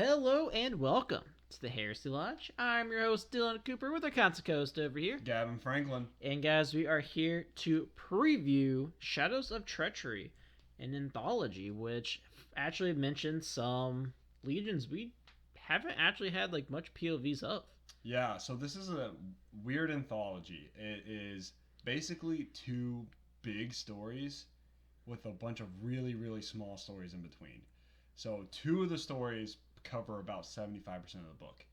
Hello and welcome to the Heresy Lodge. I'm your host, Dylan Cooper, with our constant host over here. Gavin Franklin. And guys, we are here to preview Shadows of Treachery, an anthology which actually mentions some legions we haven't actually had like much POVs of. Yeah, so this is a weird anthology. It is basically two big stories with a bunch of really, really small stories in between. So two of the stories cover about 75% of the book,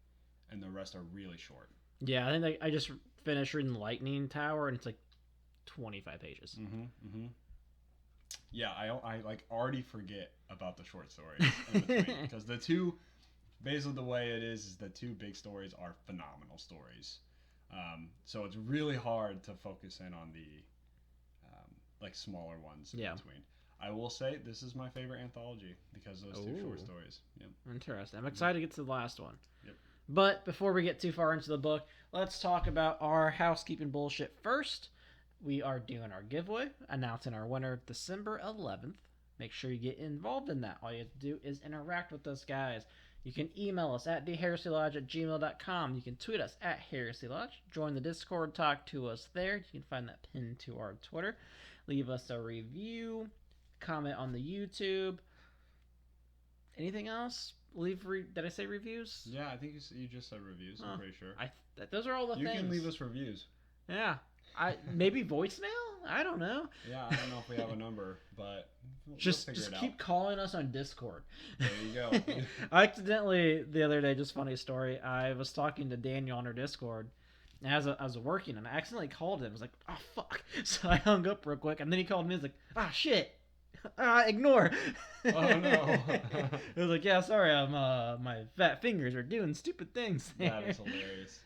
and the rest are really short. Yeah, I think I just finished reading Lightning Tower, and it's like 25 pages. Yeah, I like already forget about the short stories in between because the two, basically the way it is the two big stories are phenomenal stories. So it's really hard to focus in on the like smaller ones in between. I will say this is my favorite anthology because of those two short stories. Yep. Interesting. I'm excited to get to the last one. Yep. But before we get too far into the book, let's talk about our housekeeping bullshit first. We are doing our giveaway, announcing our winner December 11th. Make sure you get involved in that. All you have to do is interact with us, guys. You can email us at theheresylodge@gmail.com. You can tweet us at heresylodge. Join the Discord, talk to us there. You can find that pinned to our Twitter. Leave us a review, comment on the YouTube. Anything else? Did I say reviews? Yeah, I think you just said reviews. I'm pretty sure. Those are all the things. You can leave us reviews. Yeah. Maybe voicemail? I don't know. Yeah, I don't know if we have a number, but just figure it out. Keep calling us on Discord. There you go. I accidentally, the other day, just funny story, I was talking to Daniel on our Discord, and as I was working, and I accidentally called him. I was like, oh, fuck. So I hung up real quick, and then he called me. I was like, ah, shit. Ignore. Oh, no. I was like, yeah, sorry, my fat fingers are doing stupid things. That is hilarious.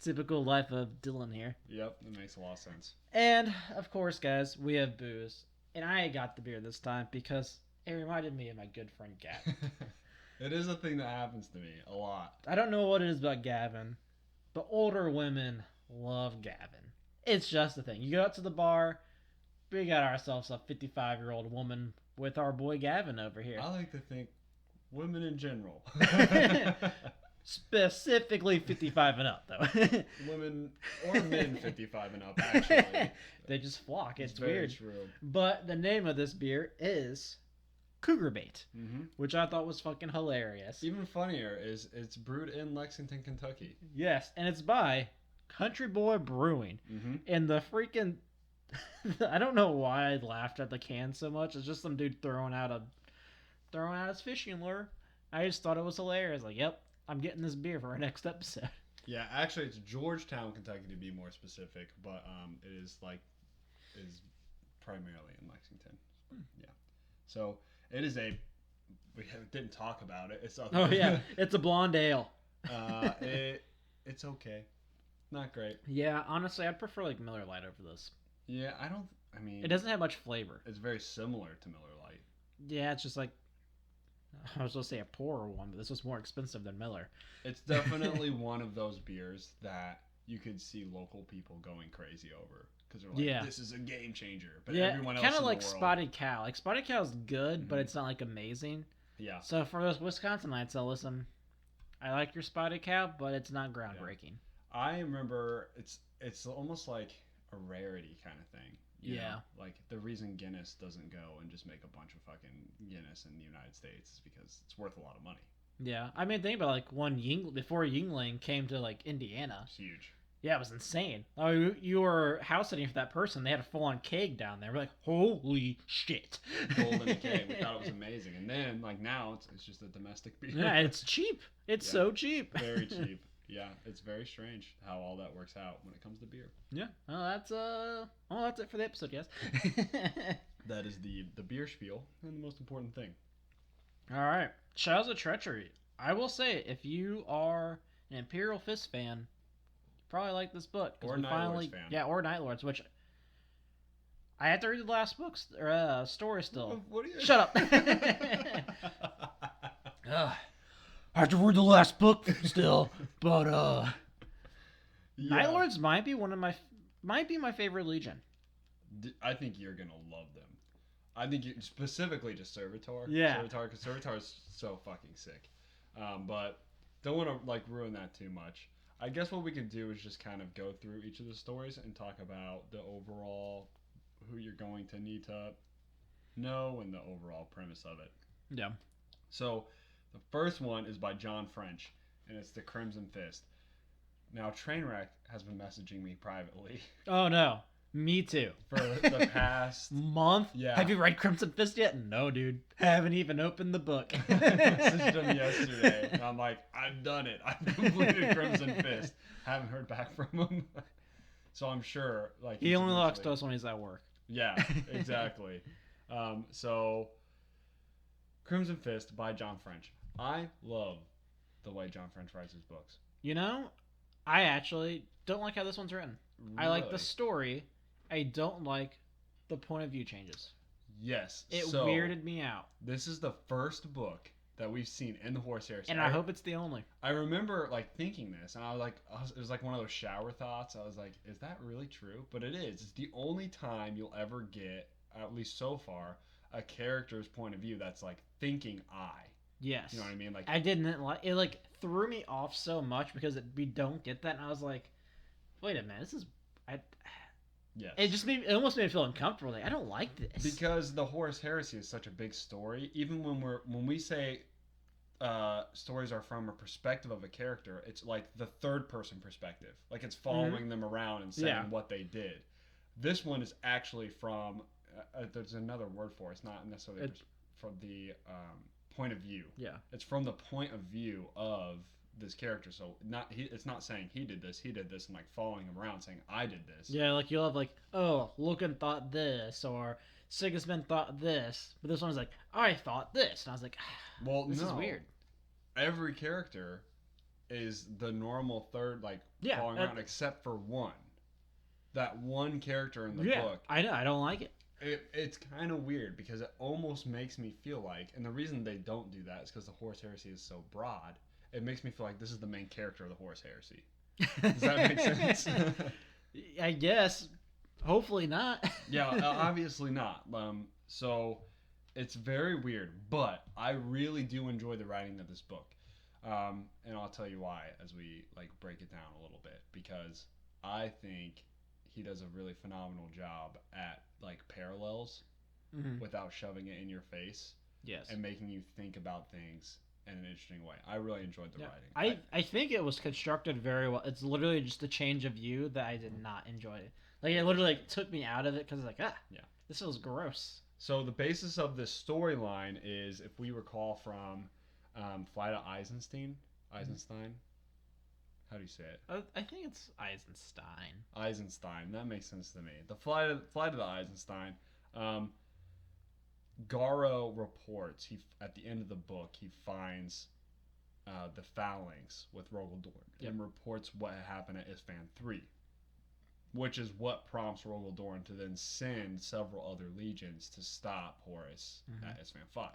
Typical life of Dylan here. Yep, that makes a lot of sense. And, of course, guys, we have booze. And I got the beer this time because it reminded me of my good friend Gavin. It is a thing that happens to me a lot. I don't know what it is about Gavin, but older women love Gavin. It's just a thing. You go out to the bar, we got ourselves a 55-year-old woman with our boy Gavin over here. I like to think women in general. Specifically 55 and up, though. Women or men 55 and up, actually. They just flock. It's very weird. True. But the name of this beer is Cougar Bait, which I thought was fucking hilarious. Even funnier is it's brewed in Lexington, Kentucky. Yes, and it's by Country Boy Brewing. And the freaking... I don't know why I laughed at the can so much. It's just some dude throwing out his fishing lure. I just thought it was hilarious. Like, yep, I'm getting this beer for our next episode. Yeah, actually, it's Georgetown, Kentucky, to be more specific, but it is primarily in Lexington. Yeah, so it is we didn't talk about it. It's it's a blonde ale. It's okay, not great. Yeah, honestly, I'd prefer like Miller Lite over this. Yeah, I mean, it doesn't have much flavor. It's very similar to Miller Lite. Yeah, it's just like, I was going to say a poorer one, but this was more expensive than Miller. It's definitely one of those beers that you could see local people going crazy over because they're like, this is a game changer. But everyone else, kind of like Spotted Cow. Like Spotted Cow's good, but it's not like amazing. Yeah. So for those Wisconsinites, I'll listen. I like your Spotted Cow, but it's not groundbreaking. Yeah. I remember it's almost like a rarity kind of thing. You know? Like the reason Guinness doesn't go and just make a bunch of fucking Guinness in the United States is because it's worth a lot of money. Yeah, I mean, think about like before Yingling came to like Indiana. It's huge. Yeah, it was insane. Oh, you were house sitting for that person. They had a full-on keg down there. We're like, holy shit! Gold in a keg. We thought it was amazing, and then like now it's just a domestic beer. Yeah, it's cheap. It's so cheap. Very cheap. Yeah, it's very strange how all that works out when it comes to beer. Yeah. Well, that's it for the episode, guys. That is the beer spiel and the most important thing. All right, Shadows of Treachery. I will say, if you are an Imperial Fists fan, you probably like this book. Or Night Lords fan. Yeah, or Night Lords, which I have to read the last books story still. What are you? Shut up. I have to read the last book still, but Night Lords might be my favorite legion. I think you're gonna love them. I think specifically just Servitor. Yeah. Servitor is so fucking sick. But don't want to like ruin that too much. I guess what we can do is just kind of go through each of the stories and talk about the overall who you're going to need to know and the overall premise of it. Yeah. So the first one is by John French, and it's the Crimson Fist. Now Trainwreck has been messaging me privately Oh no. Me too. for the past month. Yeah. Have you read Crimson Fist yet? No, dude. Haven't even opened the book. I messaged him yesterday, and I'm like, I've done it. I've completed Crimson Fist. Haven't heard back from him, so I'm sure like He only talks to eventually- us when he's at work. Yeah, exactly. So Crimson Fist by John French. I love the way John French writes his books. You know, I actually don't like how this one's written. I like the Really? story. I don't like the point of view changes. Yes. It so, weirded me out. This is the first book that we've seen in the Horse Heresy. And I hope it's the only. I remember like thinking this, and it was like one of those shower thoughts. I was like, is that really true? But it is. It's the only time you'll ever get, at least so far, a character's point of view that's like thinking I. Yes. You know what I mean? Like I didn't like it. Like threw me off so much because we don't get that, and I was like, "Wait a minute, this is." yes. It almost made me feel uncomfortable. Like I don't like this. Because the Horus Heresy is such a big story. Even when we say stories are from a perspective of a character, it's like the third person perspective. Like it's following them around and saying what they did. This one is actually from. There's another word for it. It's not necessarily from the point of view. Yeah. It's from the point of view of this character. So it's not saying he did this, and like following him around saying I did this. Yeah, like you'll have like, oh, Logan thought this, or Sigismund thought this, but this one's like, I thought this, and I was like, Well, this is weird. Every character is the normal third, like following around, except for one. That one character in the book. I know. I don't like it. It's kind of weird because it almost makes me feel like, and the reason they don't do that is because the Horus Heresy is so broad. It makes me feel like this is the main character of the Horus Heresy. Does that make sense? I guess. Hopefully not. Yeah, obviously not. So it's very weird, but I really do enjoy the writing of this book, and I'll tell you why as we like break it down a little bit, because I think he does a really phenomenal job at like parallels without shoving it in your face. Yes. And making you think about things in an interesting way. I really enjoyed the writing. I think it was constructed very well. It's literally just a change of view that I did not enjoy. Like it literally took me out of it because it's like, this feels gross. So the basis of this storyline is, if we recall from Flight of Eisenstein. How do you say it? I think it's Eisenstein. Eisenstein. That makes sense to me. The Flight of the Eisenstein. Garo reports at the end of the book he finds the Phalanx with Rogel Dorn and reports what happened at Isfan 3, which is what prompts Rogel Dorn to then send several other legions to stop Horus at Isfan 5.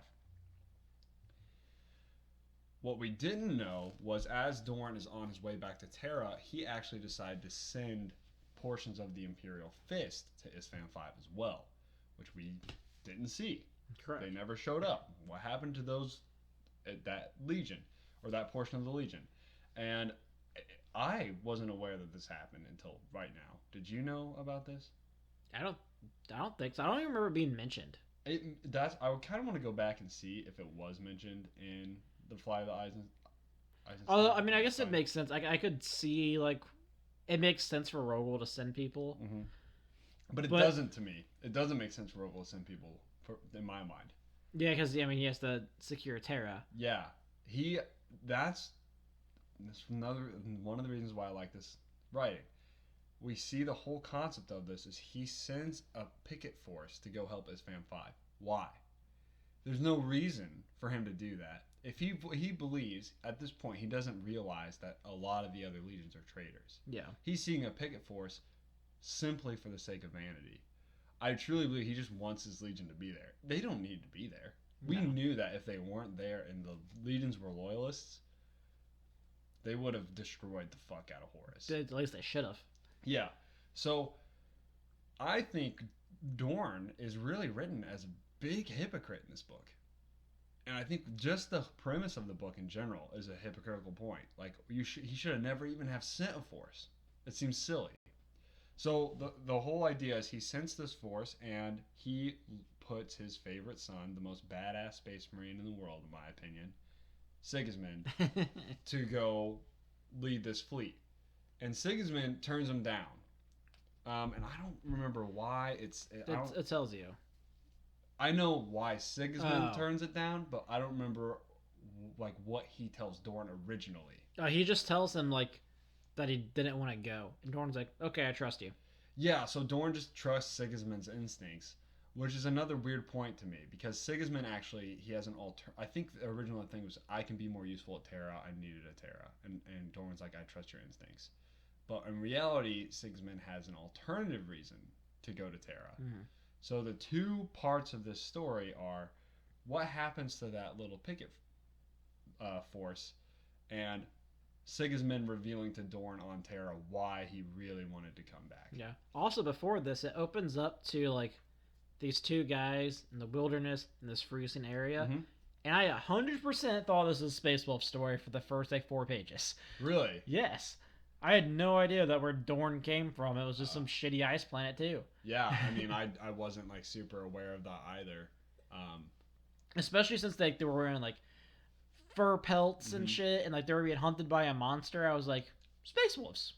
What we didn't know was, as Dorn is on his way back to Terra, he actually decided to send portions of the Imperial Fist to Isfan 5 as well, which we didn't see. Correct. They never showed up. What happened to that legion, or that portion of the legion? And I wasn't aware that this happened until right now. Did you know about this? I don't think so. I don't even remember it being mentioned. I kind of want to go back and see if it was mentioned in the Fly of the Eisenstein. Although, I mean, I guess it makes sense. I could see, like, it makes sense for Rogel to send people. Mm-hmm. But it doesn't to me. It doesn't make sense for Rogel to send people, in my mind. Yeah, because, I mean, he has to secure Terra. Yeah. That's one of the reasons why I like this writing. We see the whole concept of this is he sends a picket force to go help Isfan 5. Why? There's no reason for him to do that. If he believes, at this point, he doesn't realize that a lot of the other legions are traitors. Yeah. He's seeing a picket force simply for the sake of vanity. I truly believe he just wants his legion to be there. They don't need to be there. We knew that if they weren't there and the legions were loyalists, they would have destroyed the fuck out of Horus. At least they should have. Yeah. So, I think Dorn is really written as a big hypocrite in this book. And I think just the premise of the book in general is a hypocritical point. Like he should have never even have sent a force. It seems silly. So the whole idea is he sends this force and he puts his favorite son, the most badass space marine in the world, in my opinion, Sigismund, to go lead this fleet. And Sigismund turns him down. And I don't remember why It tells you. I know why Sigismund turns it down, but I don't remember like what he tells Dorn originally. He just tells him like that he didn't want to go, and Dorn's like, "Okay, I trust you." Yeah, so Dorn just trusts Sigismund's instincts, which is another weird point to me because Sigismund actually he has an I think the original thing was I can be more useful at Terra. I needed a Terra, and Dorn's like I trust your instincts, but in reality, Sigismund has an alternative reason to go to Terra. Mm-hmm. So the two parts of this story are what happens to that little picket force, and Sigismund revealing to Dorn on Terra why he really wanted to come back. Yeah. Also, before this, it opens up to like these two guys in the wilderness in this freezing area, and I 100% thought this was a Space Wolf story for the first like 4 pages. Really? Yes. I had no idea that where Dorn came from. It was just some shitty ice planet too. Yeah, I mean, I wasn't like super aware of that either. Especially since they were wearing like fur pelts and shit, and like they were being hunted by a monster. I was like, Space Wolves.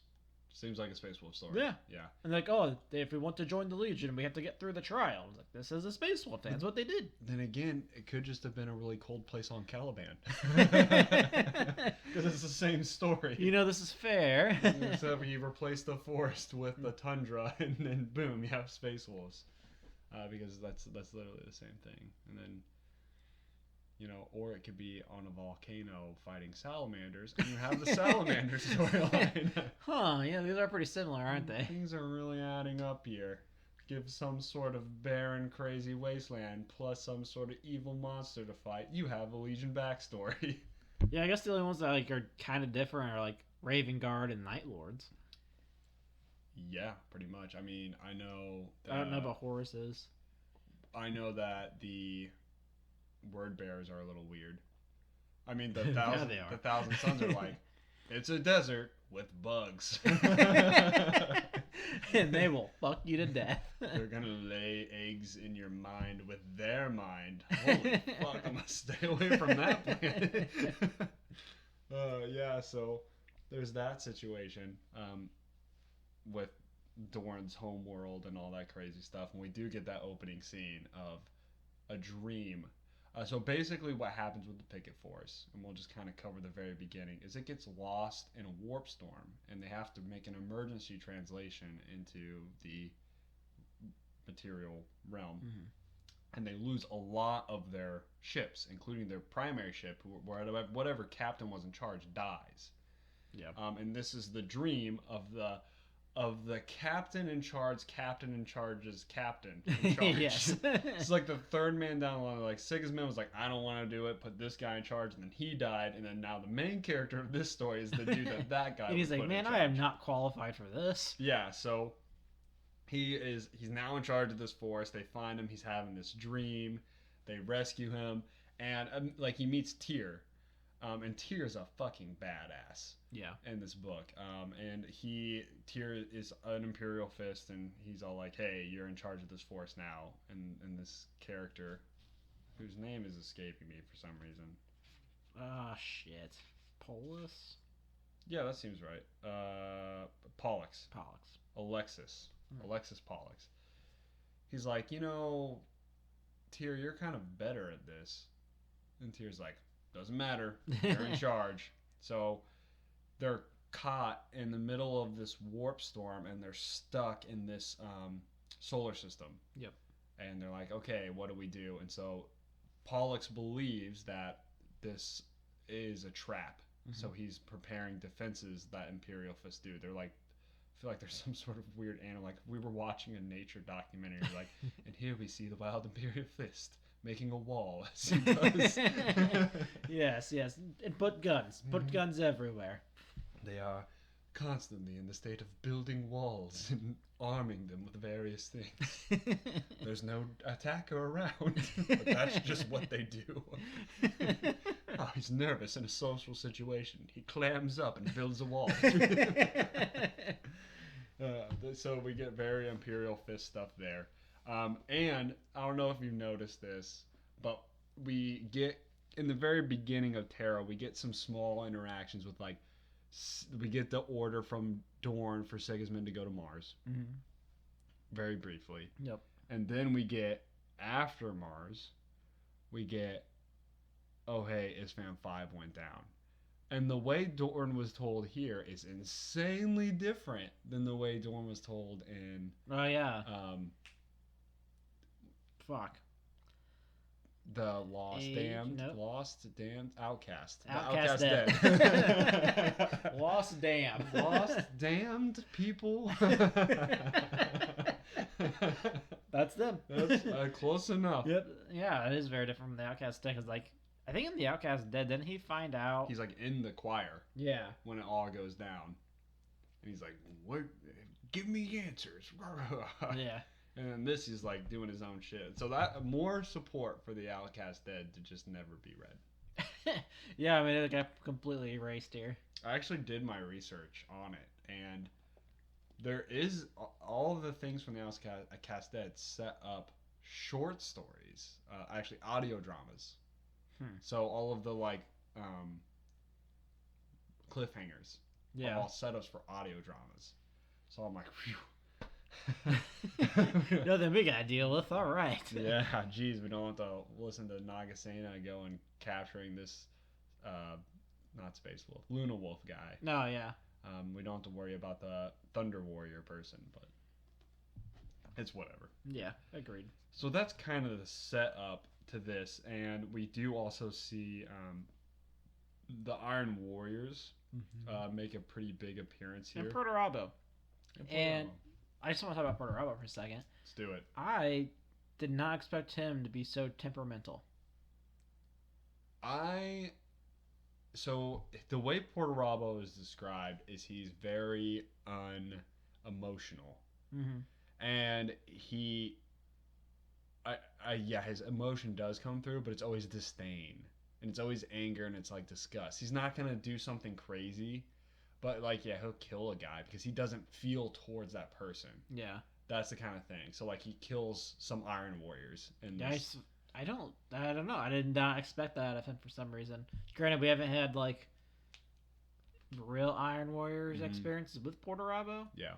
Seems like a Space Wolf story. Yeah. Yeah. And like, oh, if we want to join the Legion, we have to get through the trial. I was like, this is a Space Wolf. That's what they did. Then again, it could just have been a really cold place on Caliban. Because it's the same story. You know, this is fair. Except he replaced the forest with the tundra, and then boom, you have Space Wolves. Because that's literally the same thing. And then, you know, or it could be on a volcano fighting salamanders, and you have the salamander storyline. Huh, yeah, these are pretty similar, aren't they? Things are really adding up here. Give some sort of barren, crazy wasteland, plus some sort of evil monster to fight. You have a Legion backstory. Yeah, I guess the only ones that like are kind of different are like Raven Guard and Night Lords. Yeah, pretty much. I mean, I know... I don't know about Horuses. I know that the Word Bearers are a little weird. I mean, the Thousand Sons are like, it's a desert with bugs. And they will fuck you to death. They're gonna lay eggs in your mind with their mind. Holy fuck, I'm gonna stay away from that planet. Yeah, so there's that situation with Dorn's homeworld and all that crazy stuff. And we do get that opening scene of a dream. So basically what happens with the picket force, and we'll just kind of cover the very beginning, is it gets lost in a warp storm, and they have to make an emergency translation into the material realm. Mm-hmm. And they lose a lot of their ships, including their primary ship, whatever captain was in charge dies. Yeah. And this is the dream of the captain in charge's captain in charge's captain in charge. Yes. It's like the third man down the line. Like Sigismund was like, I don't want to do it. Put this guy in charge, and then he died. And then now the main character of this story is the dude that guy. And he's like, man, I am not qualified for this. Yeah. So he's now in charge of this force. They find him. He's having this dream. They rescue him, and like he meets Tyr. And Tyr's a fucking badass. Yeah. In this book. And Tyr is an Imperial Fist, and he's all like, hey, you're in charge of this force now. And this character, whose name is escaping me for some reason. Ah, shit. Polus? Yeah, that seems right. Pollux. Alexis Pollux. He's like, you know, Tyr, you're kind of better at this. And Tyr's like, doesn't matter. You're in charge. So they're caught in the middle of this warp storm, and they're stuck in this solar system. Yep. And they're like, okay, what do we do? And so Pollux believes that this is a trap. Mm-hmm. So he's preparing defenses that Imperial Fists do. They're like, I feel like there's some sort of weird animal. Like we were watching a nature documentary, like, and here we see the wild Imperial Fist making a wall as he does. Yes. And put guns everywhere. They are. constantly in the state of building walls and arming them with various things. There's no attacker around, but that's just what they do. Oh, he's nervous in a social situation. He clams up and builds a wall. So we get very Imperial Fist stuff there. And I don't know if you've noticed this, but we get, in the very beginning of Terra, we get some small interactions with, like, we get the order from Dorn for Sigismund to go to Mars. Mm-hmm. Very briefly. Yep. And then we get, after Mars, we get, oh hey, Isfam 5 went down. And the way Dorn was told here is insanely different than the way Dorn was told in... Oh, yeah. Fuck. The Lost Damned. Nope. Lost Damned? Outcast. Outcast Dead. Lost Damned. Lost Damned people. That's them. That's close enough. Yep. Yeah, it is very different from the Outcast Dead. Because, like, I think in the Outcast Dead, didn't he find out? He's, like, in the choir. Yeah. When it all goes down. And he's like, what? Give me answers. Yeah. And then this is like doing his own shit. So that more support for the Outcast Dead to just never be read. Yeah, I mean, it got completely erased here. I actually did my research on it, and there is all of the things from the Outcast Dead set up short stories, actually audio dramas. So all of the like cliffhangers are all setups for audio dramas. So I'm like, phew. Nothing we gotta deal with. All right. Yeah, geez, we don't have to listen to Nagasena go and capturing this, not Space Wolf, Luna Wolf guy. No, yeah. We don't have to worry about the Thunder Warrior person, but it's whatever. Yeah, agreed. So that's kind of the setup to this, and we do also see the Iron Warriors make a pretty big appearance here. And Perturabo. And I just want to talk about Perturabo for a second. Let's do it. I did not expect him to be so temperamental. So the way Perturabo is described is he's very unemotional. Mm-hmm. And his emotion does come through, but it's always disdain. And it's always anger, and it's like disgust. He's not going to do something crazy. But, like, yeah, he'll kill a guy because he doesn't feel towards that person. Yeah. That's the kind of thing. So, like, he kills some Iron Warriors. I don't know. I did not expect that out of him for some reason. Granted, we haven't had, like, real Iron Warriors experiences with Perturabo. Yeah.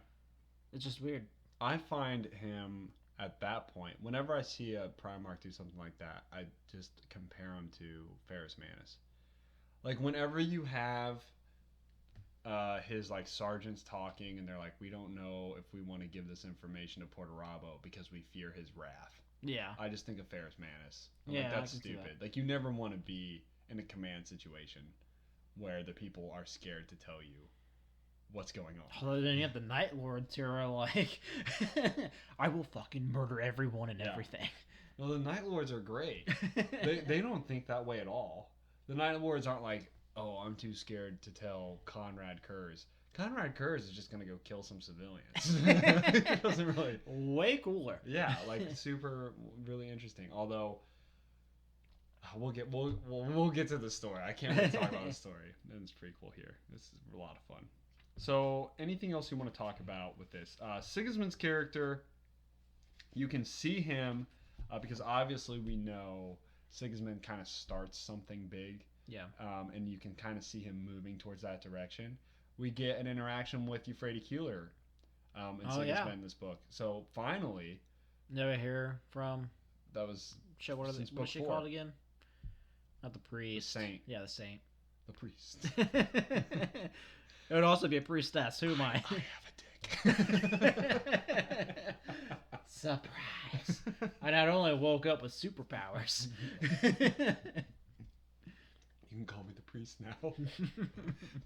It's just weird. I find him, at that point, whenever I see a Primarch do something like that, I just compare him to Ferrus Manus. Like, whenever you have... his like sergeants talking, and they're like, we don't know if we want to give this information to Perturabo because we fear his wrath. Yeah. I just think of Ferrus Manus. Like, that's stupid. Like, you never want to be in a command situation where the people are scared to tell you what's going on. Although then you have the Night Lords who are like, I will fucking murder everyone and everything. Well, the Night Lords are great. they don't think that way at all. The Night Lords aren't like, oh, I'm too scared to tell Conrad Kurz. Conrad Kurz is just gonna go kill some civilians. He doesn't really. Way cooler. Yeah, like super, really interesting. Although we'll get to the story. I can't really talk about the story. It's pretty cool here. This is a lot of fun. So, anything else you want to talk about with this? Sigismund's character, you can see him because obviously we know Sigismund kind of starts something big. Yeah. And you can kind of see him moving towards that direction. We get an interaction with Euphrates Keeler in Sigismund in this book. So finally, never hear from. That was. What is she called again? Not the priest. The saint. Yeah, the saint. The priest. It would also be a priestess. Who am I? I have a dick. Surprise! I not only woke up with superpowers. You can call me the priest now.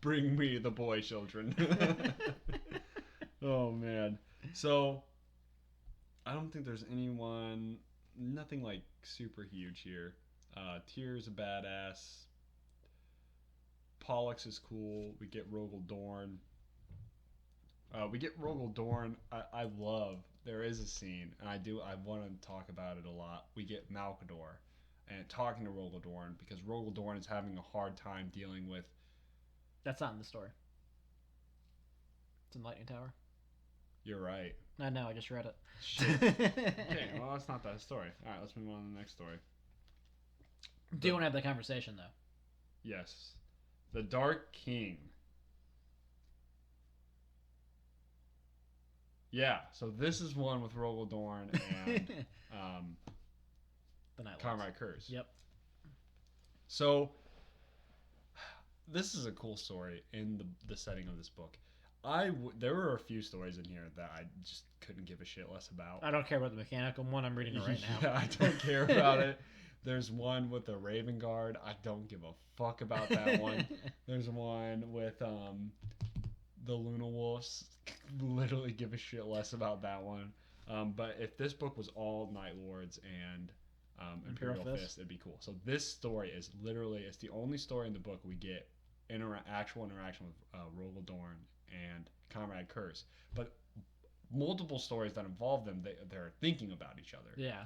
Bring me the boy children. Oh, man. So, I don't think there's nothing like super huge here. Tyr's a badass. Pollux is cool. We get Rogel Dorn. We get Rogel Dorn. I love. There is a scene, and I want to talk about it a lot. We get Malkador, and talking to Rogel Dorn because Rogel Dorn is having a hard time dealing with. That's not in the story. It's in Lightning Tower. You're right. I know. I just read it. Shit. Okay, well that's not that story. All right, let's move on to the next story. Do you want to have the conversation though? Yes, the Dark King. Yeah, so this is one with Rogel Dorn and The Night Lords. Comrade Kurz. Yep. So this is a cool story in the setting of this book. There were a few stories in here that I just couldn't give a shit less about. I don't care about the mechanical one. I'm reading it right now. Yeah, I don't care about it. There's one with the Raven Guard. I don't give a fuck about that one. There's one with the Luna Wolves. Literally give a shit less about that one. But if this book was all Night Lords and Imperial Fists, it'd be cool. So this story is literally, it's the only story in the book we get actual interaction with Rogel Dorn and Comrade Kurz. But multiple stories that involve them, they're thinking about each other. Yeah.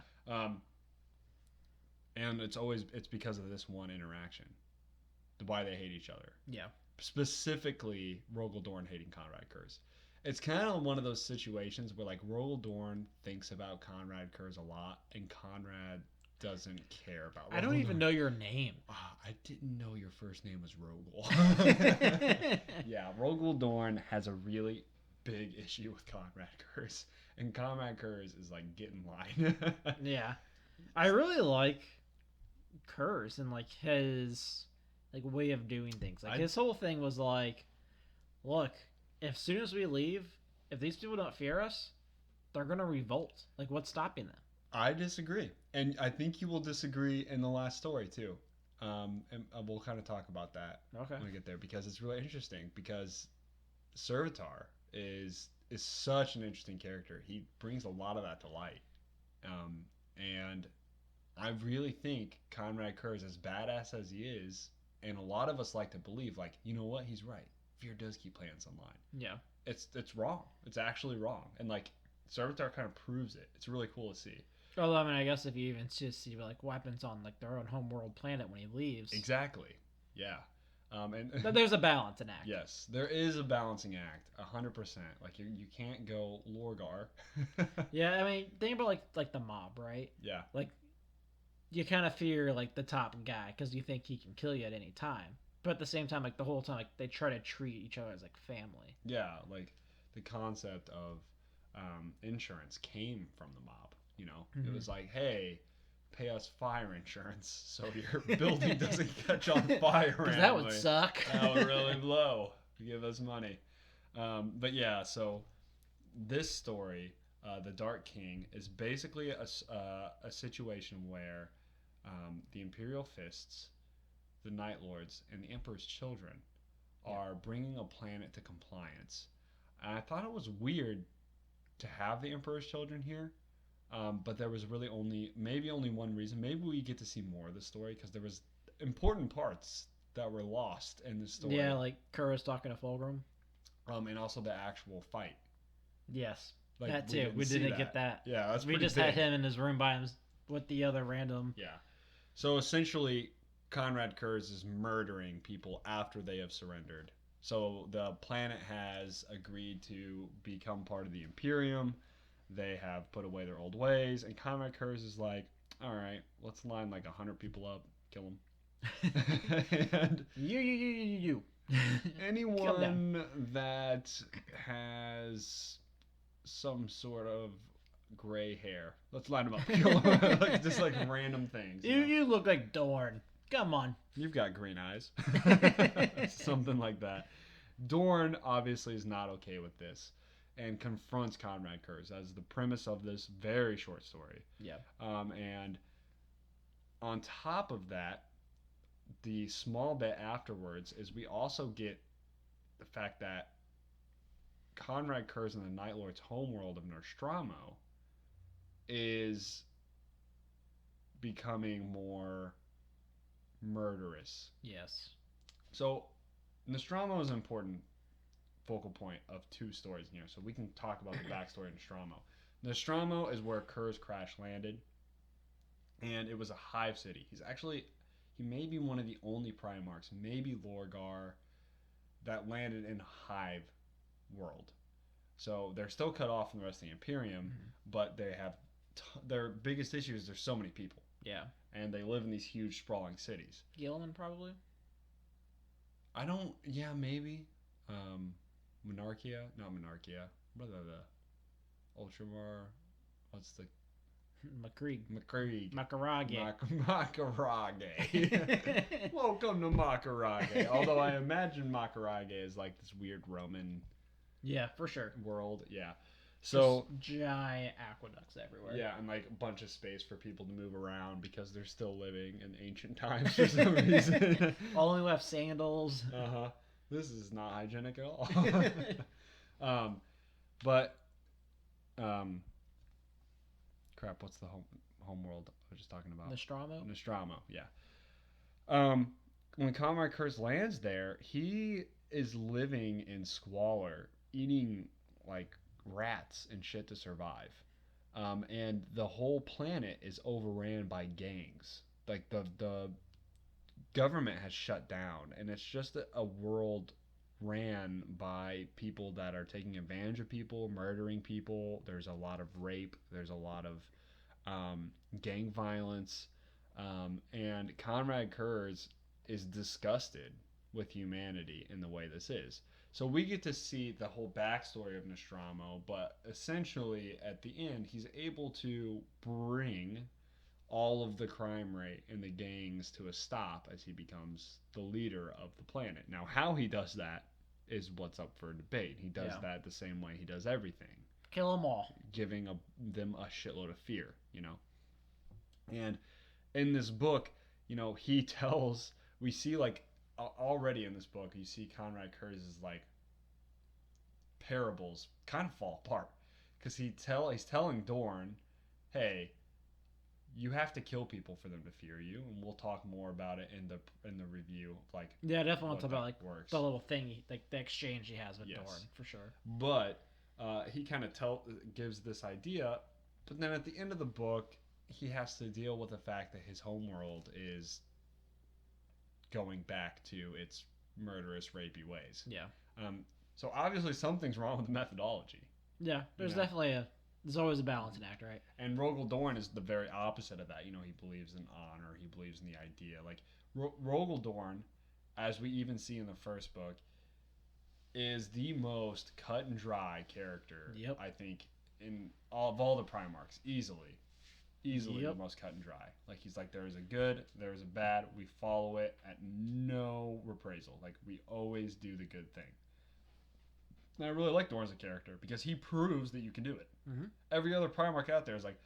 And it's because of this one interaction, why they hate each other. Yeah. Specifically, Rogel Dorn hating Conrad Kurz. It's kind of one of those situations where like Rogel Dorn thinks about Conrad Kurz a lot, and Conrad doesn't care about. I don't even know your name. I didn't know your first name was Rogel. Yeah, Rogel Dorn has a really big issue with Conrad Kurz, and Conrad Kurz is like, get in line. Yeah. I really like Kurz and like his like way of doing things. Like his whole thing was like, look, as soon as we leave, if these people don't fear us, they're gonna revolt. Like, what's stopping them? I disagree, and I think you will disagree in the last story too. And we'll kind of talk about that when we get there, because it's really interesting. Because Servitor is such an interesting character. He brings a lot of that to light, and I really think Conrad Kurz, as badass as he is, and a lot of us like to believe, like, you know what, he's right. Fear does keep planets online. Yeah. It's wrong. It's actually wrong, and like Servitor kind of proves it. It's really cool to see. Although, I mean, I guess if you even just see like weapons on like their own homeworld planet when he leaves. Exactly. Yeah. And there's a balancing act. Yes, there is a balancing act, 100%. Like you can't go Lorgar. Yeah, I mean, think about like the mob, right? Yeah. Like, you kind of fear like the top guy because you think he can kill you at any time. But at the same time, like the whole time, like they try to treat each other as like family. Yeah, like the concept of insurance came from the mob. You know, It was like, hey, pay us fire insurance so your building doesn't catch on fire. Because that would suck. That would really blow. Give us money. But yeah, so this story, The Dark King, is basically a situation where the Imperial Fists, the Night Lords, and the Emperor's children are bringing a planet to compliance. And I thought it was weird to have the Emperor's children here. But there was really only one reason. Maybe we get to see more of the story, because there was important parts that were lost in the story. Yeah, like Kurz talking to Fulgrim. And also the actual fight. Yes, like, that too. We didn't get that. Yeah, that's we pretty just big. had him in his room by him with the other random. Yeah. So essentially, Conrad Kurz is murdering people after they have surrendered. So the planet has agreed to become part of the Imperium. They have put away their old ways, and Conrad Kurz is like, all right, let's line like 100 people up, kill them. And you. Anyone that has some sort of gray hair, let's line them up, kill them. Like, just like random things. You look like Dorn. Come on. You've got green eyes. Something like that. Dorn obviously is not okay with this, and confronts Conrad Kurz as the premise of this very short story. Yeah. And on top of that, the small bit afterwards is we also get the fact that Conrad Kurz in the Night Lord's homeworld of Nostromo is becoming more murderous. Yes. So Nostromo is important focal point of 2 stories in here, so we can talk about the backstory of Nostromo. Nostromo is where Kerr's crash landed, and it was a hive city. He may be one of the only Primarchs, maybe Lorgar, that landed in a hive world. So they're still cut off from the rest of the Imperium, but they have their biggest issue is there's so many people. Yeah. And they live in these huge sprawling cities. Gilman probably. Yeah, maybe. Monarchia, not Monarchia. Blah, blah, blah. Ultramar. What's the McCreeg. Makarage. Welcome to Makarage. Although I imagine Makarage is like this weird Roman. Yeah, for sure. World, yeah. So just giant aqueducts everywhere. Yeah, and like a bunch of space for people to move around because they're still living in ancient times for some reason. Only left sandals. This is not hygienic at all. But crap, what's the home world I was just talking about? Nostromo, yeah. When Comrade Kurz lands there, he is living in squalor, eating like rats and shit to survive. And the whole planet is overran by gangs. Like the government has shut down, and it's just a world ran by people that are taking advantage of people, murdering people. There's a lot of rape. There's a lot of gang violence. And Conrad Kurz is disgusted with humanity in the way this is. So we get to see the whole backstory of Nostromo, but essentially at the end, he's able to bring all of the crime rate and the gangs to a stop as he becomes the leader of the planet. Now, how he does that is what's up for debate. He does that the same way he does everything. Kill them all. Giving them a shitload of fear, And in this book, we see like already in this book, you see Conrad Kurz's like parables kind of fall apart because he's telling Dorn, hey, you have to kill people for them to fear you, and we'll talk more about it in the review. Like, yeah, definitely want to talk about like works. The little thing, like the exchange he has with Dorn for sure. But he kind of gives this idea, but then at the end of the book, he has to deal with the fact that his homeworld is going back to its murderous, rapey ways. Yeah. So obviously something's wrong with the methodology. Yeah, there's definitely there's always a balancing act, right? And Rogel Dorn is the very opposite of that. He believes in honor. He believes in the idea. Like, Rogel Dorn, as we even see in the first book, is the most cut and dry character, I think, of all the Primarchs. Easily the most cut and dry. Like, he's like, there is a good, there is a bad, we follow it at no reprisal. Like, we always do the good thing. And I really like Dorn as a character because he proves that you can do it. Mm-hmm. Every other Primarch out there is like,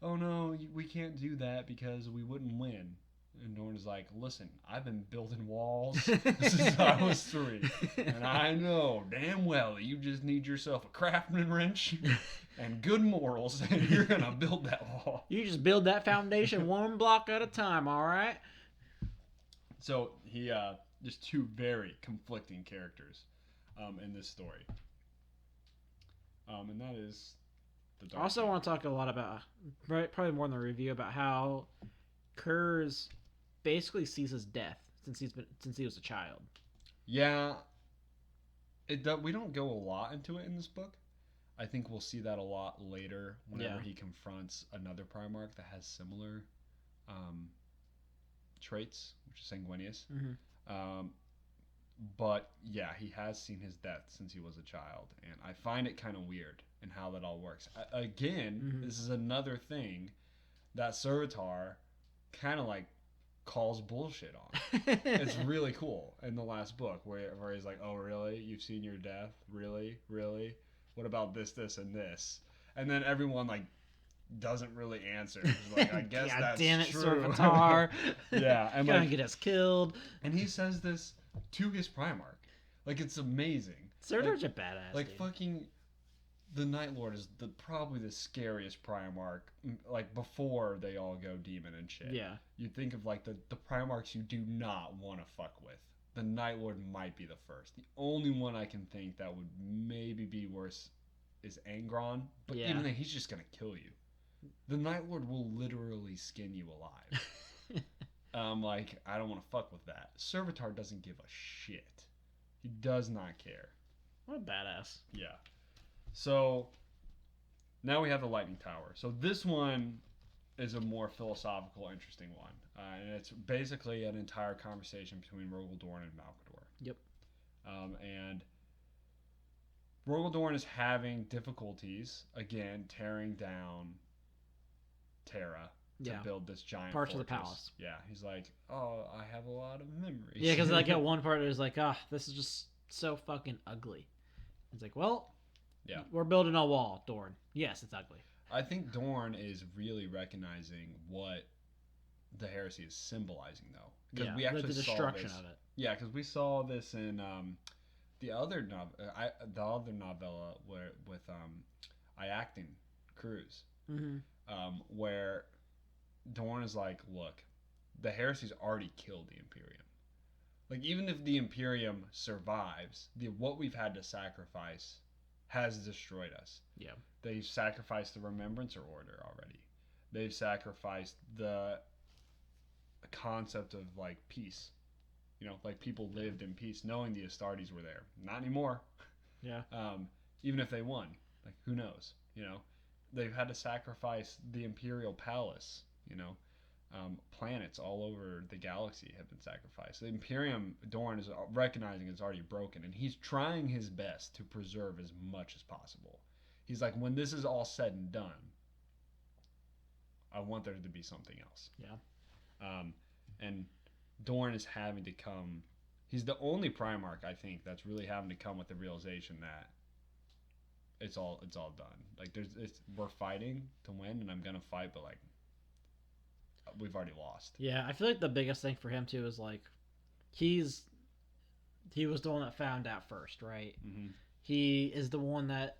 oh no, we can't do that because we wouldn't win. And Dorn is like, listen, I've been building walls since I was 3. And I know damn well that you just need yourself a craftsman wrench and good morals, and you're going to build that wall. You just build that foundation one block at a time, all right? So he, just 2 very conflicting characters in this story. And that is the Dark. I also want to talk a lot about, probably more in the review, about how Kurz basically sees his death since he was a child. Yeah, we don't go a lot into it in this book. I think we'll see that a lot later whenever he confronts another Primarch that has similar traits, which is Sanguinius. Mm-hmm. But yeah, he has seen his death since he was a child, and I find it kind of weird in how that all works. Again, this is another thing that Servitor kind of like calls bullshit on. It's really cool in the last book where he's like, oh really? You've seen your death? Really? What about this, and this? And then everyone like doesn't really answer. He's like, I guess that's damn it, true. Servitor. Yeah, and gonna get us killed. And he says this to his Primarch. Like, it's amazing. Servitor's a badass. Like, dude. fucking the Night Lord is probably the scariest Primarch. Like, before they all go demon and shit. Yeah. You think of like the Primarchs you do not want to fuck with. the Night Lord might be the first. The only one I can think that would maybe be worse is Angron, but Yeah. even then, he's just gonna kill you. The Night Lord will literally skin you alive. Like, I don't want to fuck with that. Servitor doesn't give a shit. He does not care. What a badass. Yeah. So now we have the Lightning Tower. So this one is a more philosophical, interesting one. And it's basically an entire conversation between Rogel Dorn and Malkador. Yep. And Rogel Dorn is having difficulties, again, tearing down Terra to build this giant parts fortress. of the palace. Yeah, he's like, oh, I have a lot of memories. Yeah, because like at one part it was like, this is just so fucking ugly. It's like, well, yeah, we're building a wall, Dorn. Yes, it's ugly. I think Dorn is really recognizing what the heresy is symbolizing, though. Because we actually the destruction saw this, of it. Yeah, because we saw this in the other novella with Iacton Cruz, where Dorn is like, look, the heresy's already killed the Imperium. Like, even if the Imperium survives, what we've had to sacrifice has destroyed us. Yeah. They've sacrificed the Remembrancer Order already. They've sacrificed the concept of, like, peace. You know, like, people lived in peace knowing the Astartes were there. Not anymore. Yeah. Even if they won. Like, who knows? You know? They've had to sacrifice the Imperial Palace, you know? Planets all over the galaxy have been sacrificed. The Imperium, Dorn is recognizing it's already broken, and he's trying his best to preserve as much as possible. He's like, when this is all said and done, I want there to be something else. Yeah. And Dorn is having to come. He's the only Primarch, I think, that's really having to come with the realization that it's all done. Like, we're fighting to win, and I'm gonna fight, but like, we've already lost. Yeah, I feel like the biggest thing for him too is like, he was the one that found out first, right? Mm-hmm. He is the one that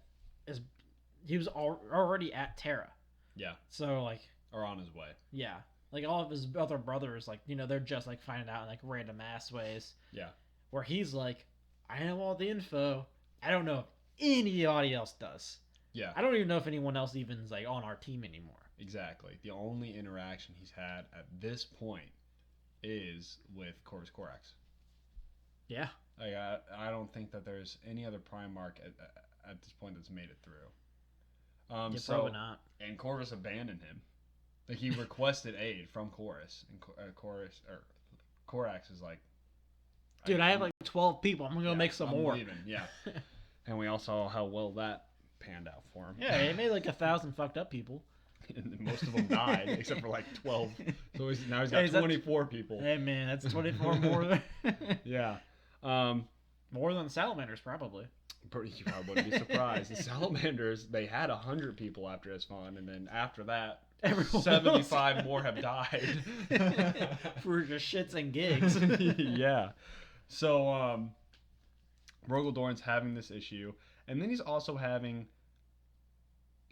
he was already at Terra. Yeah. So like, or on his way. Yeah. Like, all of his other brothers, like, you know, they're just, like, finding out in, like, random ass ways. Yeah. Where he's like, I know all the info. I don't know if anybody else does. Yeah. I don't even know if anyone else even is, like, on our team anymore. Exactly. The only interaction he's had at this point is with Corvus Corax. Yeah. Like, I don't think that there's any other Primarch at this point that's made it through. Yeah, probably not. And Corvus abandoned him. Like, he requested aid from Chorus, and Corax is like, dude, I have like 12 people. I'm gonna make some more. Leaving. Yeah. And we all saw how well that panned out for him. Yeah, he made like 1,000 fucked up people. And most of them died, except for like 12. So now he's got 24 people. Hey man, that's 24 more. Yeah. More than Salamanders, probably. You probably wouldn't be surprised. The Salamanders, they had 100 people after his spawn, and then after that, everyone 75 else. more have died. For just shits and gigs. Yeah. So, Rogel Dorn's having this issue, and then he's also having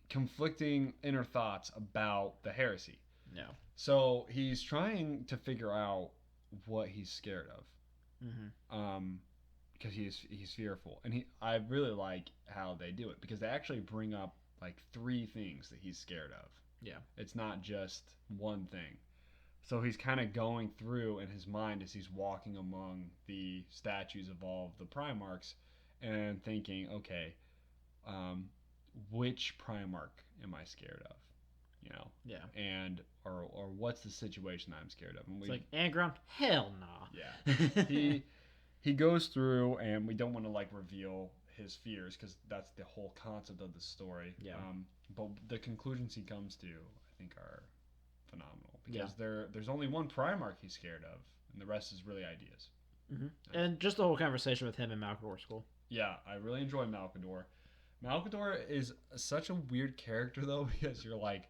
conflicting inner thoughts about the heresy. Yeah. So, he's trying to figure out what he's scared of. Mm-hmm. Because he's fearful, and I really like how they do it, because they actually bring up like 3 things that he's scared of. Yeah, it's not just one thing. So he's kind of going through in his mind as he's walking among the statues of all of the Primarchs, and thinking, okay, which Primarch am I scared of? You know? Yeah. And or what's the situation that I'm scared of? And it's like Angron, hell nah. Yeah. He goes through, and we don't want to like reveal his fears, because that's the whole concept of the story. Yeah. But the conclusions he comes to, I think, are phenomenal, because there's only one Primarch he's scared of, and the rest is really ideas. Mm-hmm. And just the whole conversation with him and Malkador's cool. Yeah, I really enjoy Malkador. Malkador is such a weird character, though, because you're like,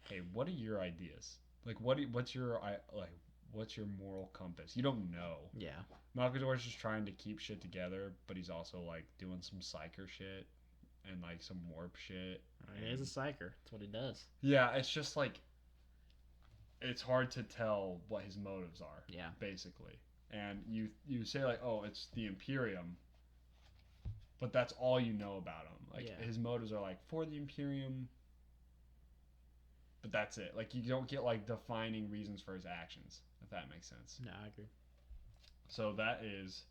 hey, what are your ideas? Like, what's your moral compass? You don't know. Yeah. Malkador's just trying to keep shit together, but he's also like doing some psyker shit and like some warp shit. He's a psyker. That's what he does. Yeah, it's just like, it's hard to tell what his motives are. Yeah. Basically. and you say like, oh, it's the Imperium, but that's all you know about him. Like his motives are like for the Imperium, but that's it. Like you don't get like defining reasons for his actions, if that makes sense. No, I agree. So that is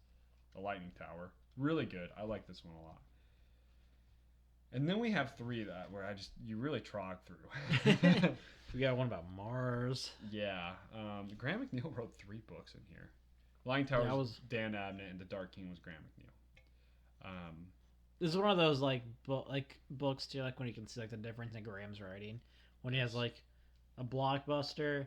the Lightning Tower. Really good. I like this one a lot. And then we have 3 that where you really trog through. We got one about Mars. Yeah. Graham McNeil wrote 3 books in here. Lightning Tower was Dan Abnett, and The Dark King was Graham McNeil. This is one of those like books too, like when you can see like the difference in Graham's writing when he has like a blockbuster,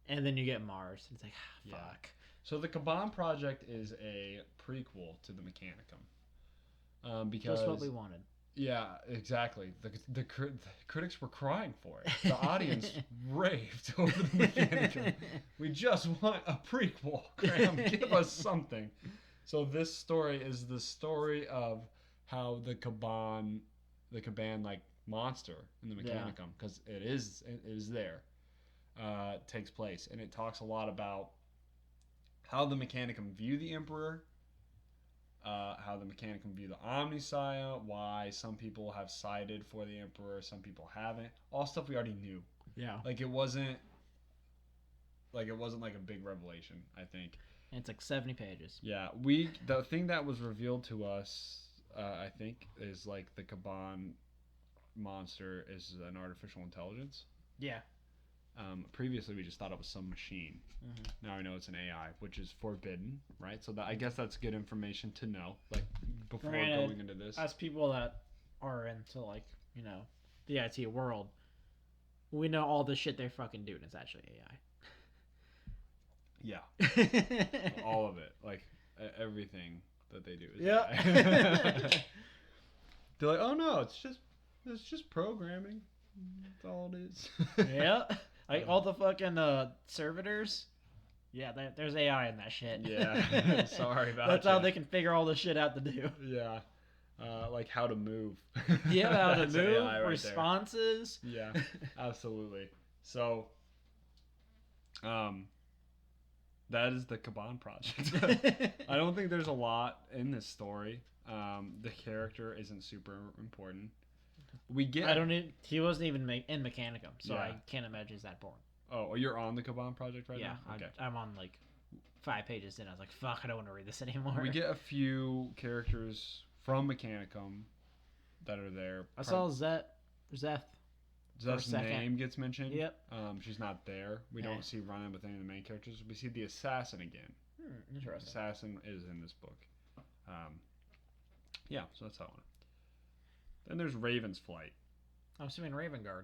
and then you get Mars. It's like fuck. So the Kaban Project is a prequel to the Mechanicum. Because that's what we wanted. Yeah, exactly. The critics were crying for it. The audience raved over the Mechanicum. We just want a prequel. Graham, give us something. So this story is the story of how the Kaban like monster in the Mechanicum, because it is there, takes place, and it talks a lot about how the Mechanicum view the Emperor, how the Mechanicum view the Omnissiah, why some people have sided for the Emperor, some people haven't. All stuff we already knew. Yeah. Like it wasn't like a big revelation, I think. And it's like 70 pages. Yeah, the thing that was revealed to us, I think, is like the Kaban monster is an artificial intelligence. Yeah. Previously, we just thought it was some machine. Mm-hmm. Now we know it's an AI, which is forbidden, right? So I guess that's good information to know, like before going into this. As people that are into like the IT world, we know all the shit they're fucking doing is actually AI. Yeah, all of it, like everything that they do is AI. They're like, oh no, it's just programming. That's all it is. Yeah. Like all the fucking servitors, there's AI in that shit. Yeah, sorry about That's how they can figure all the shit out to do. Yeah, like how to move. Yeah, how to move, right responses. There. Yeah, absolutely. So, that is the Kaban Project. I don't think there's a lot in this story. The character isn't super important. He wasn't even in Mechanicum, so I can't imagine he's that boring. Oh, you're on the Kaban Project right now? Yeah, okay. I'm on like 5 pages in. I was like, fuck, I don't want to read this anymore. We get a few characters from Mechanicum that are there. I saw Zeth. Zeth's name gets mentioned. Yep. She's not there. We don't see run-in with any of the main characters. We see the assassin again. Interesting. The assassin is in this book. Yeah, so that's that one. Then there's Raven's Flight. I'm assuming Raven Guard.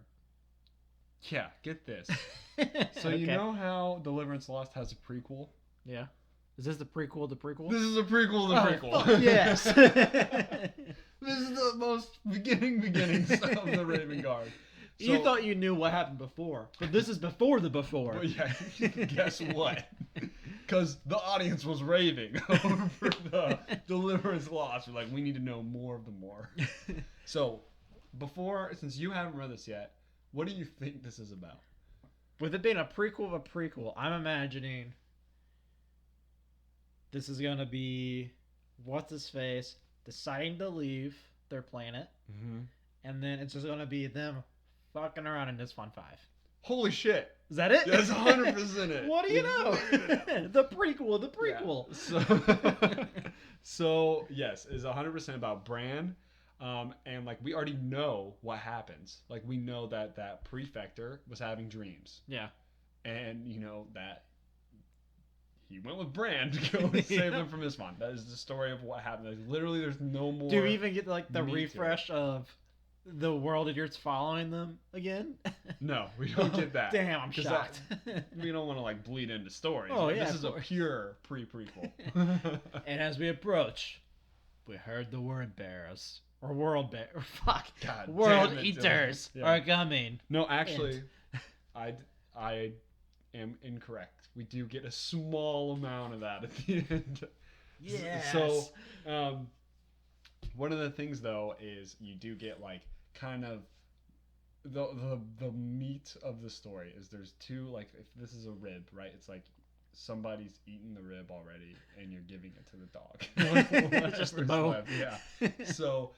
Yeah, get this. So you know how Deliverance Lost has a prequel? Yeah. Is this the prequel of the prequel? This is a prequel of the prequel. Fuck yes. This is the most beginnings of the Raven Guard. So, you thought you knew what happened before, but this is before the before. But yeah, guess what? Because the audience was raving over the Deliverance Lost. We're like, we need to know more of the more. So, since you haven't read this yet, what do you think this is about? With it being a prequel of a prequel, I'm imagining this is going to be what's-his-face deciding to leave their planet, and then it's just going to be them fucking around in this Fun 5. Holy shit. Is that it? That's 100% it. What do you know? The prequel, the prequel. Yeah. So yes, it's 100% about Bran. And like we already know what happens. Like we know that Prefector was having dreams. Yeah. And you know that he went with Bran to go and save them from Isfahan. That is the story of what happened. Like, literally there's no more. Do we even get like the refresh of the world idiots following them again? No, we don't get that. Damn, I'm shocked. We don't want to like bleed into stories. Oh, like, yeah, this is a pure pre-prequel. And as we approach, we heard the word bears. Or world bear. Fuck. God world damn it, eaters are coming. No, actually, I am incorrect. We do get a small amount of that at the end. Yes. So, one of the things though is you do get like kind of the meat of the story is there's two, like if this is a rib, right? It's like somebody's eaten the rib already and you're giving it to the dog. It's just the bone. Left. Yeah. So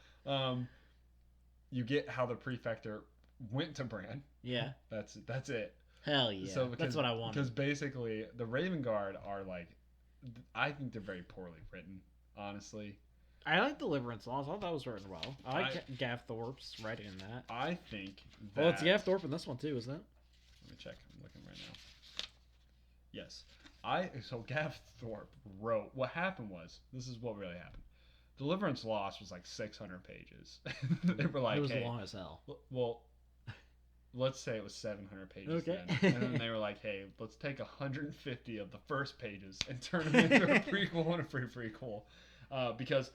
you get how the prefector went to Bran. Yeah. That's it. Hell yeah. So because, that's what I wanted. Because basically the Raven Guard are like, I think they're very poorly written, honestly. I like Deliverance Laws. I thought that was written well. I like Gav Thorpe's writing in that. I think that... Well, it's Gav Thorpe in this one too, isn't it? Let me check. I'm looking right now. Yes. So Gav Thorpe wrote... What happened was... This is what really happened. Deliverance Lost was like 600 pages. They were like, it was hey, long as hell. Well, let's say it was 700 pages okay. then. And then they were like, hey, let's take 150 of the first pages and turn them into a prequel and a prequel. Because...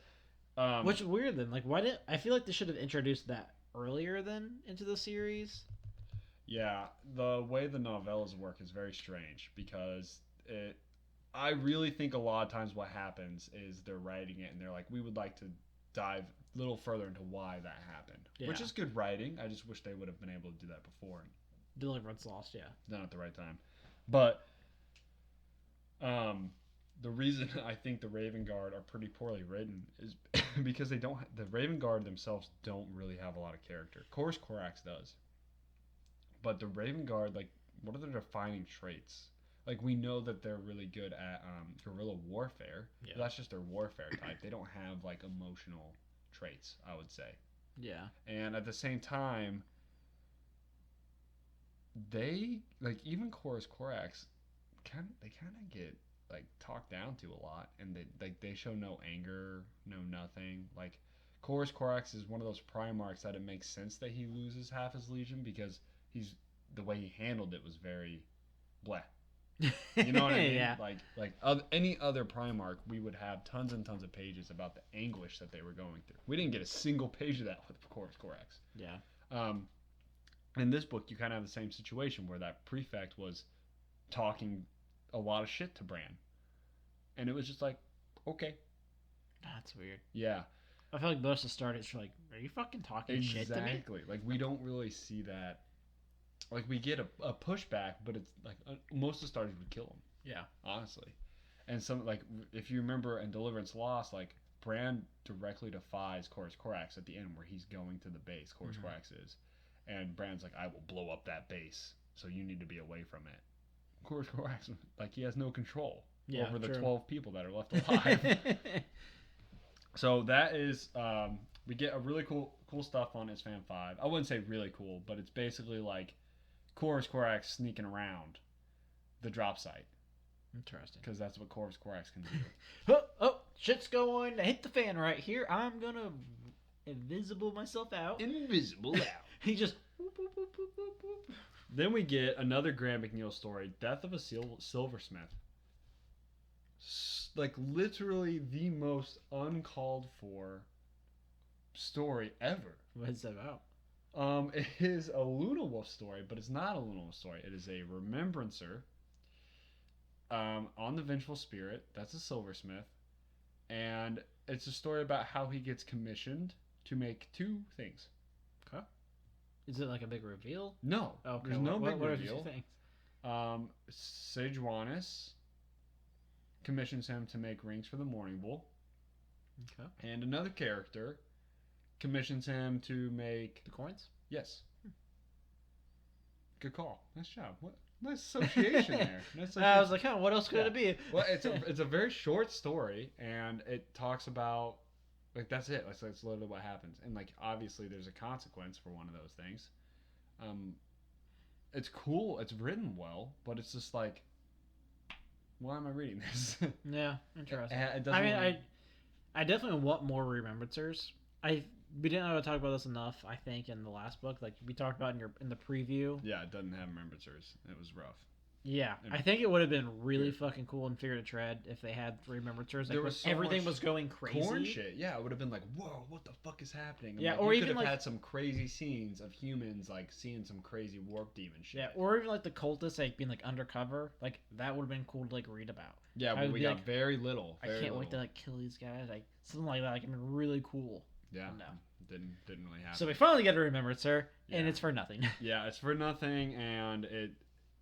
which is weird then. Like, why didn't... I feel like they should have introduced that earlier then into the series. Yeah, the way the novellas work is very strange because I really think a lot of times what happens is they're writing it and they're like, we would like to dive a little further into why that happened. Yeah. Which is good writing. I just wish they would have been able to do that before. Deliverance Lost, yeah. Done at the right time. But the reason I think the Raven Guard are pretty poorly written is because the Raven Guard themselves don't really have a lot of character. Corus Corax does. But the Raven Guard, like, what are their defining traits? Like, we know that they're really good at guerrilla warfare. Yeah. That's just their warfare type. They don't have, like, emotional traits, I would say. Yeah. And at the same time, they, like, even Corus Corax, they kind of get, like, talked down to a lot. And they show no anger, no nothing. Like, Corus Corax is one of those Primarchs that it makes sense that he loses half his legion because the way he handled it was very bleh. You know what I mean? Yeah. Like any other Primarch, we would have tons and tons of pages about the anguish that they were going through. We didn't get a single page of that with Corus Corax. Yeah. In this book, you kind of have the same situation where that prefect was talking a lot of shit to Bran, and it was just like, okay, that's weird. Yeah. I feel like most of the starters are like, are you fucking talking shit to me? Exactly. Like, we don't really see that. Like, we get a pushback, but it's like most of the starters would kill him. Yeah. Honestly. And some, like, if you remember in Deliverance Lost, like, Bran directly defies Corus Corax at the end where he's going to the base, Corus Corax is. And Bran's like, I will blow up that base, so you need to be away from it. Corus Corax, like, he has no control over the 12 people that are left alive. So that is, we get a really cool stuff on Isfan 5. I wouldn't say really cool, but it's basically like Corus Corax sneaking around the drop site. Interesting. Because that's what Corus Corax can do. Oh, shit's going to hit the fan right here. I'm going to invisible myself out. Invisible out. He just... Then we get another Graham McNeil story, Death of a Silversmith. Like, literally the most uncalled for story ever. What is that about? It is a Luna Wolf story, but it's not a Luna Wolf story. It is a remembrancer on the Vengeful Spirit. That's a silversmith. And it's a story about how he gets commissioned to make two things. Okay. Is it like a big reveal? No. Okay. There's no big what reveal. What are the two things? Sejuanis commissions him to make rings for the Morning Bull. Okay. And another character commissions him to make... The coins? Yes. Good call. Nice job. What nice association there. Nice association. I was like, huh, what else could it be? Well, it's a very short story, and it talks about, like, that's it. That's literally what happens. And, like, obviously there's a consequence for one of those things. It's cool. It's written well, but it's just like, why am I reading this? Yeah, interesting. I I definitely want more remembrancers. We didn't know how to talk about this enough, I think, in the last book. Like, we talked about in the preview. Yeah, it doesn't have remembrancers. It was rough. Yeah, I think it would have been really fucking cool in Fear to Tread if they had remembrancers. Like, everything was going crazy. Corn shit. Yeah, it would have been like, whoa, what the fuck is happening? And yeah, like, or you even could have like had some crazy scenes of humans like seeing some crazy warp demon shit. Yeah, or even like the cultists like being like undercover. Like, that would have been cool to like read about. Yeah, but we got like, very little. I can't wait to like kill these guys. Like, something like that. Like, I mean, really cool. Yeah. No. Didn't really happen. So we finally get a remembrancer, and it's for nothing. Yeah, it's for nothing, and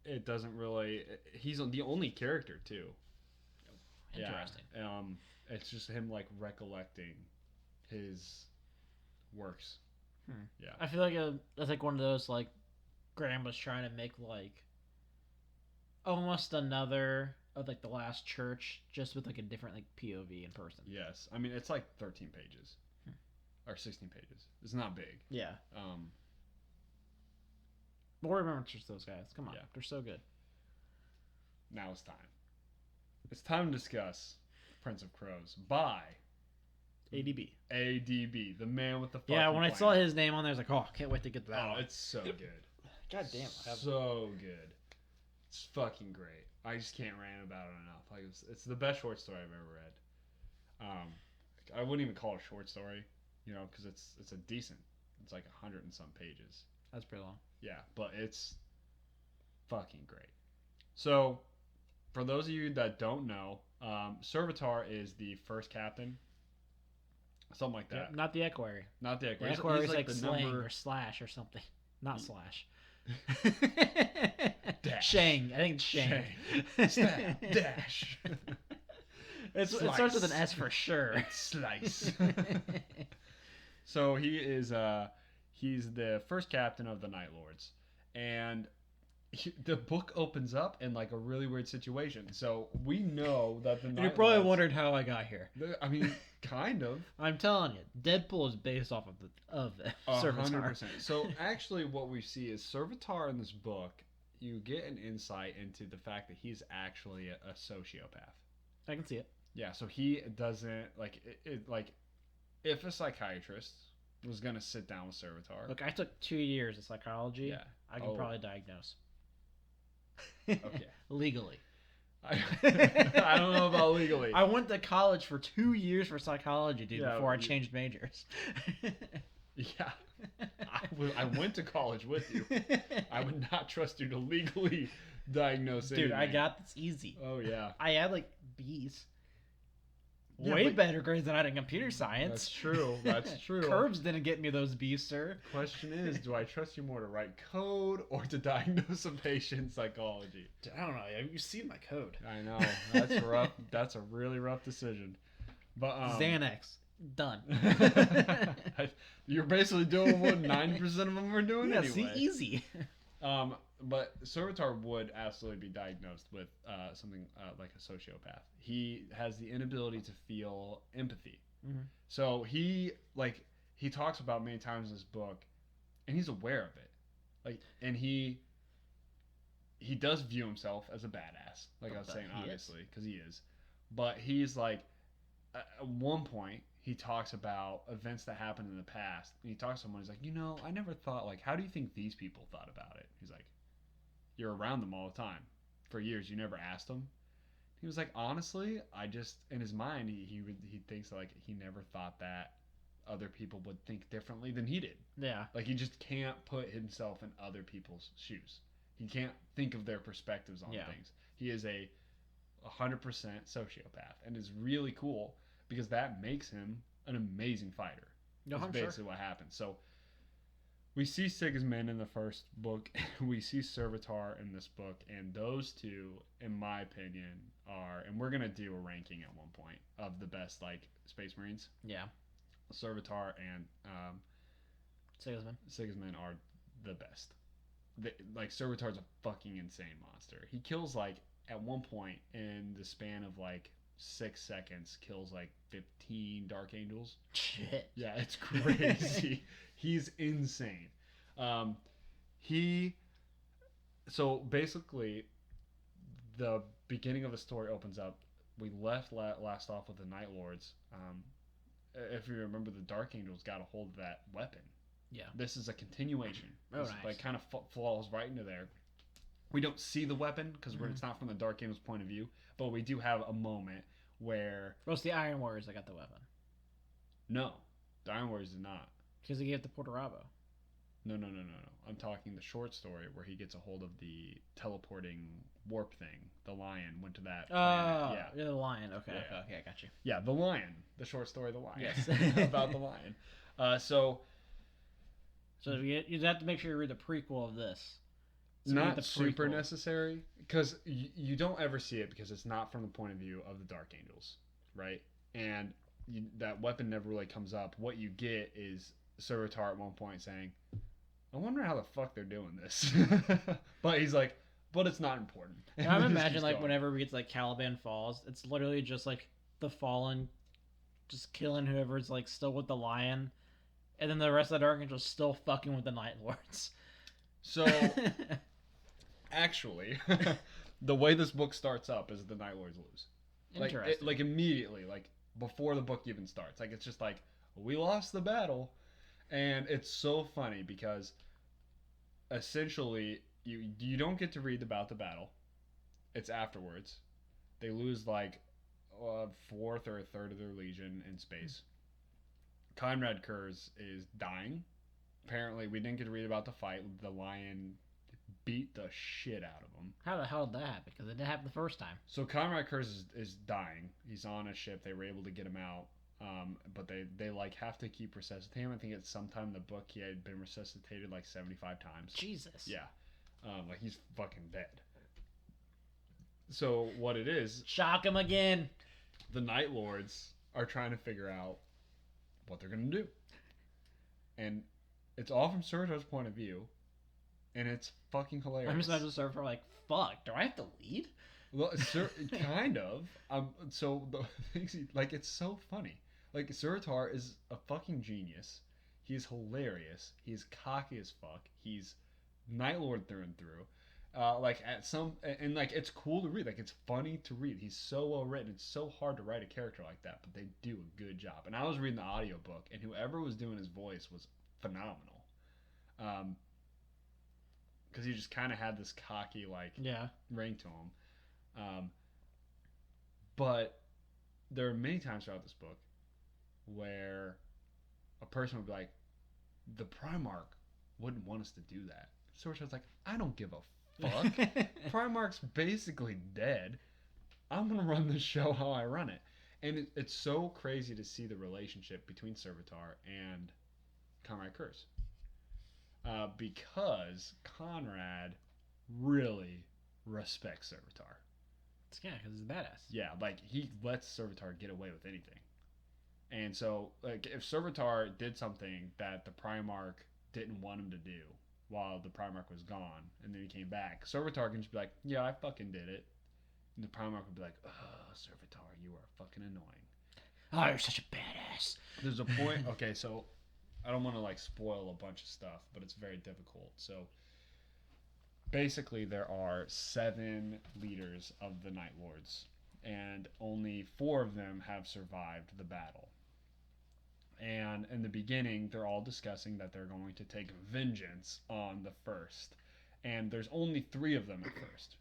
it doesn't really. He's the only character too. Interesting. Yeah. It's just him like recollecting his works. Yeah. I feel like that's like one of those like grandma's trying to make like almost another of like the Last Church, just with like a different like POV in person. Yes, I mean it's like 13 pages or 16 pages. It's not big. Yeah. But remember just those guys. Come on, Yeah. they're so good. Now it's time. It's time to discuss Prince of Crows by ADB. ADB, the man with the fucking Yeah, when I plan. saw his name on there, I was like, oh, I can't wait to get to that Oh, one. it's so good. God damn. So good. It's fucking great. I just can't rant about it enough. Like it's the best short story I've ever read. I wouldn't even call it a short story, because it's a decent. It's like 100 and some pages. That's pretty long. Yeah, but it's fucking great. So, for those of you that don't know, Servitor is the first captain. Something like that. Yeah, not the Equerry. Not the The Equerry. Equerry is He's like the slang number... or slash or something. Not slash. Dash. Shang. I think it's Shang. Stab. Dash. It starts with an S for sure. Slice. So he's the first captain of the Night Lords, and the book opens up in like a really weird situation. So we know that the Night You probably Lords, wondered how I got here. I mean, kind of. I'm telling you, Deadpool is based off of Servitor. 100%. So actually, what we see is Servitor in this book. You get an insight into the fact that he's actually a sociopath. I can see it. Yeah. So he doesn't like it. Like, if a psychiatrist was gonna sit down with Servitor. Look, I took 2 years of psychology. Yeah. I can probably diagnose. Okay. Legally. I don't know about legally. I went to college for 2 years for psychology, dude, Yeah, before I changed majors. Yeah. I went to college with you. I would not trust you to legally diagnose Dude, anything. I got this easy. Oh, yeah. I had like B's. Yeah, Way but- better grades than I had in computer science. That's true. That's true. Curbs didn't get me those B's, sir. Question is, do I trust you more to write code or to diagnose a patient's psychology? Dude, I don't know. You see my code. I know. That's rough. That's a really rough decision. But Xanax. Done. You're basically doing what 90% of them are doing Yeah, anyway. see, easy. But Servitor would absolutely be diagnosed with something like a sociopath. He has the inability to feel empathy. Mhm. So he talks about many times in this book, and he's aware of it. And he does view himself as a badass, like I was saying, obviously, because he is. But he's like, at one point, he talks about events that happened in the past, and he talks to someone. He's like, I never thought, like, how do you think these people thought about it? He's like, you're around them all the time. For years, you never asked them. He was like, honestly, I just, in his mind, he thinks like he never thought that other people would think differently than he did. Yeah. Like, he just can't put himself in other people's shoes. He can't think of their perspectives on things. He is a 100% sociopath, and it's really cool because that makes him an amazing fighter. No, That's I'm basically what happens. So we see Sigismund in the first book. We see Servitor in this book, and those two, in my opinion, are, and we're gonna do a ranking at one point of the best like Space Marines. Yeah. Servitor and Sigismund are the best. Like, Servitor's a fucking insane monster. He kills, like, at one point in the span of like 6 seconds, kills like 15 Dark Angels. Shit. Yeah, it's crazy. He's insane. So basically, the beginning of the story opens up. We left last off with the Night Lords. If you remember, the Dark Angels got a hold of that weapon. Yeah. This is a continuation. Oh, This, nice. like, kind of falls right into there. We don't see the weapon because it's not from the Dark Angels' point of view, but we do have a moment where Well, it's the Iron Warriors that got the weapon. no, the Iron Warriors did not. Because they gave it to Portorabo. No. I'm talking the short story where he gets a hold of the teleporting warp thing. The lion went to that planet. Yeah, the lion. Okay, Yeah. okay, I got you. Yeah, the lion. The short story, The Lion. Yes. About the lion. So So you have to make sure you read the prequel of this. to be not the super prequel. necessary, because you don't ever see it because it's not from the point of view of the Dark Angels, right? And that weapon never really comes up. What you get is Servitor at one point saying, I wonder how the fuck they're doing this. But he's like, but it's not important. And I'm imagining like whenever we get to like Caliban Falls, it's literally just like the Fallen just killing whoever's like still with the lion, and then the rest of the Dark Angels still fucking with the Night Lords. So actually, the way this book starts up is the Night Lords lose. Interesting. Like immediately, like before the book even starts. Like it's just like we lost the battle, and it's so funny because essentially you don't get to read about the battle. It's afterwards. They lose like a fourth or a third of their legion in space. Conrad Kurz is dying. Apparently, we didn't get to read about the fight. The lion beat the shit out of him. How the hell did that happen? Because it didn't happen the first time. So Conrad Kurz is dying. He's on a ship. They were able to get him out, but they like have to keep resuscitating him. I think at some time in the book he had been resuscitated like 75 times. Jesus. Yeah, like he's fucking dead. So what it is, Shock him again. the Night Lords are trying to figure out what they're gonna do, and it's all from Surtur's point of view, and it's fucking hilarious. I'm just imagining Surfer like, fuck, do I have to lead? Well, kind of. So the things like it's so funny. Like Surtur is a fucking genius. He's hilarious. He's cocky as fuck. He's Night Lord through and through. Like at some and like it's cool to read. Like it's funny to read. He's so well written. It's so hard to write a character like that, but they do a good job. And I was reading the audiobook, and whoever was doing his voice was phenomenal. Because he just kind of had this cocky like ring to him. But there are many times throughout this book where a person would be like, the Primarch wouldn't want us to do that. Sorcerer's like, I don't give a fuck. Primarch's basically dead. I'm gonna run the show how I run it. And it's so crazy to see the relationship between Servitor and Conrad Kurz. Because Conrad really respects Servitor. Yeah, because he's a badass. Yeah, like he lets Servitor get away with anything. And so, like, if Servitor did something that the Primarch didn't want him to do while the Primarch was gone, and then he came back, Servitor can just be like, yeah, I fucking did it. And the Primarch would be like, oh, Servitor, you are fucking annoying. Oh, you're such a badass. There's a point, okay, so I don't want to, like, spoil a bunch of stuff, but it's very difficult. So, basically, there are 7 leaders of the Night Lords, and only 4 of them have survived the battle. And in the beginning, they're all discussing that they're going to take vengeance on the first. And there's only 3 of them at first,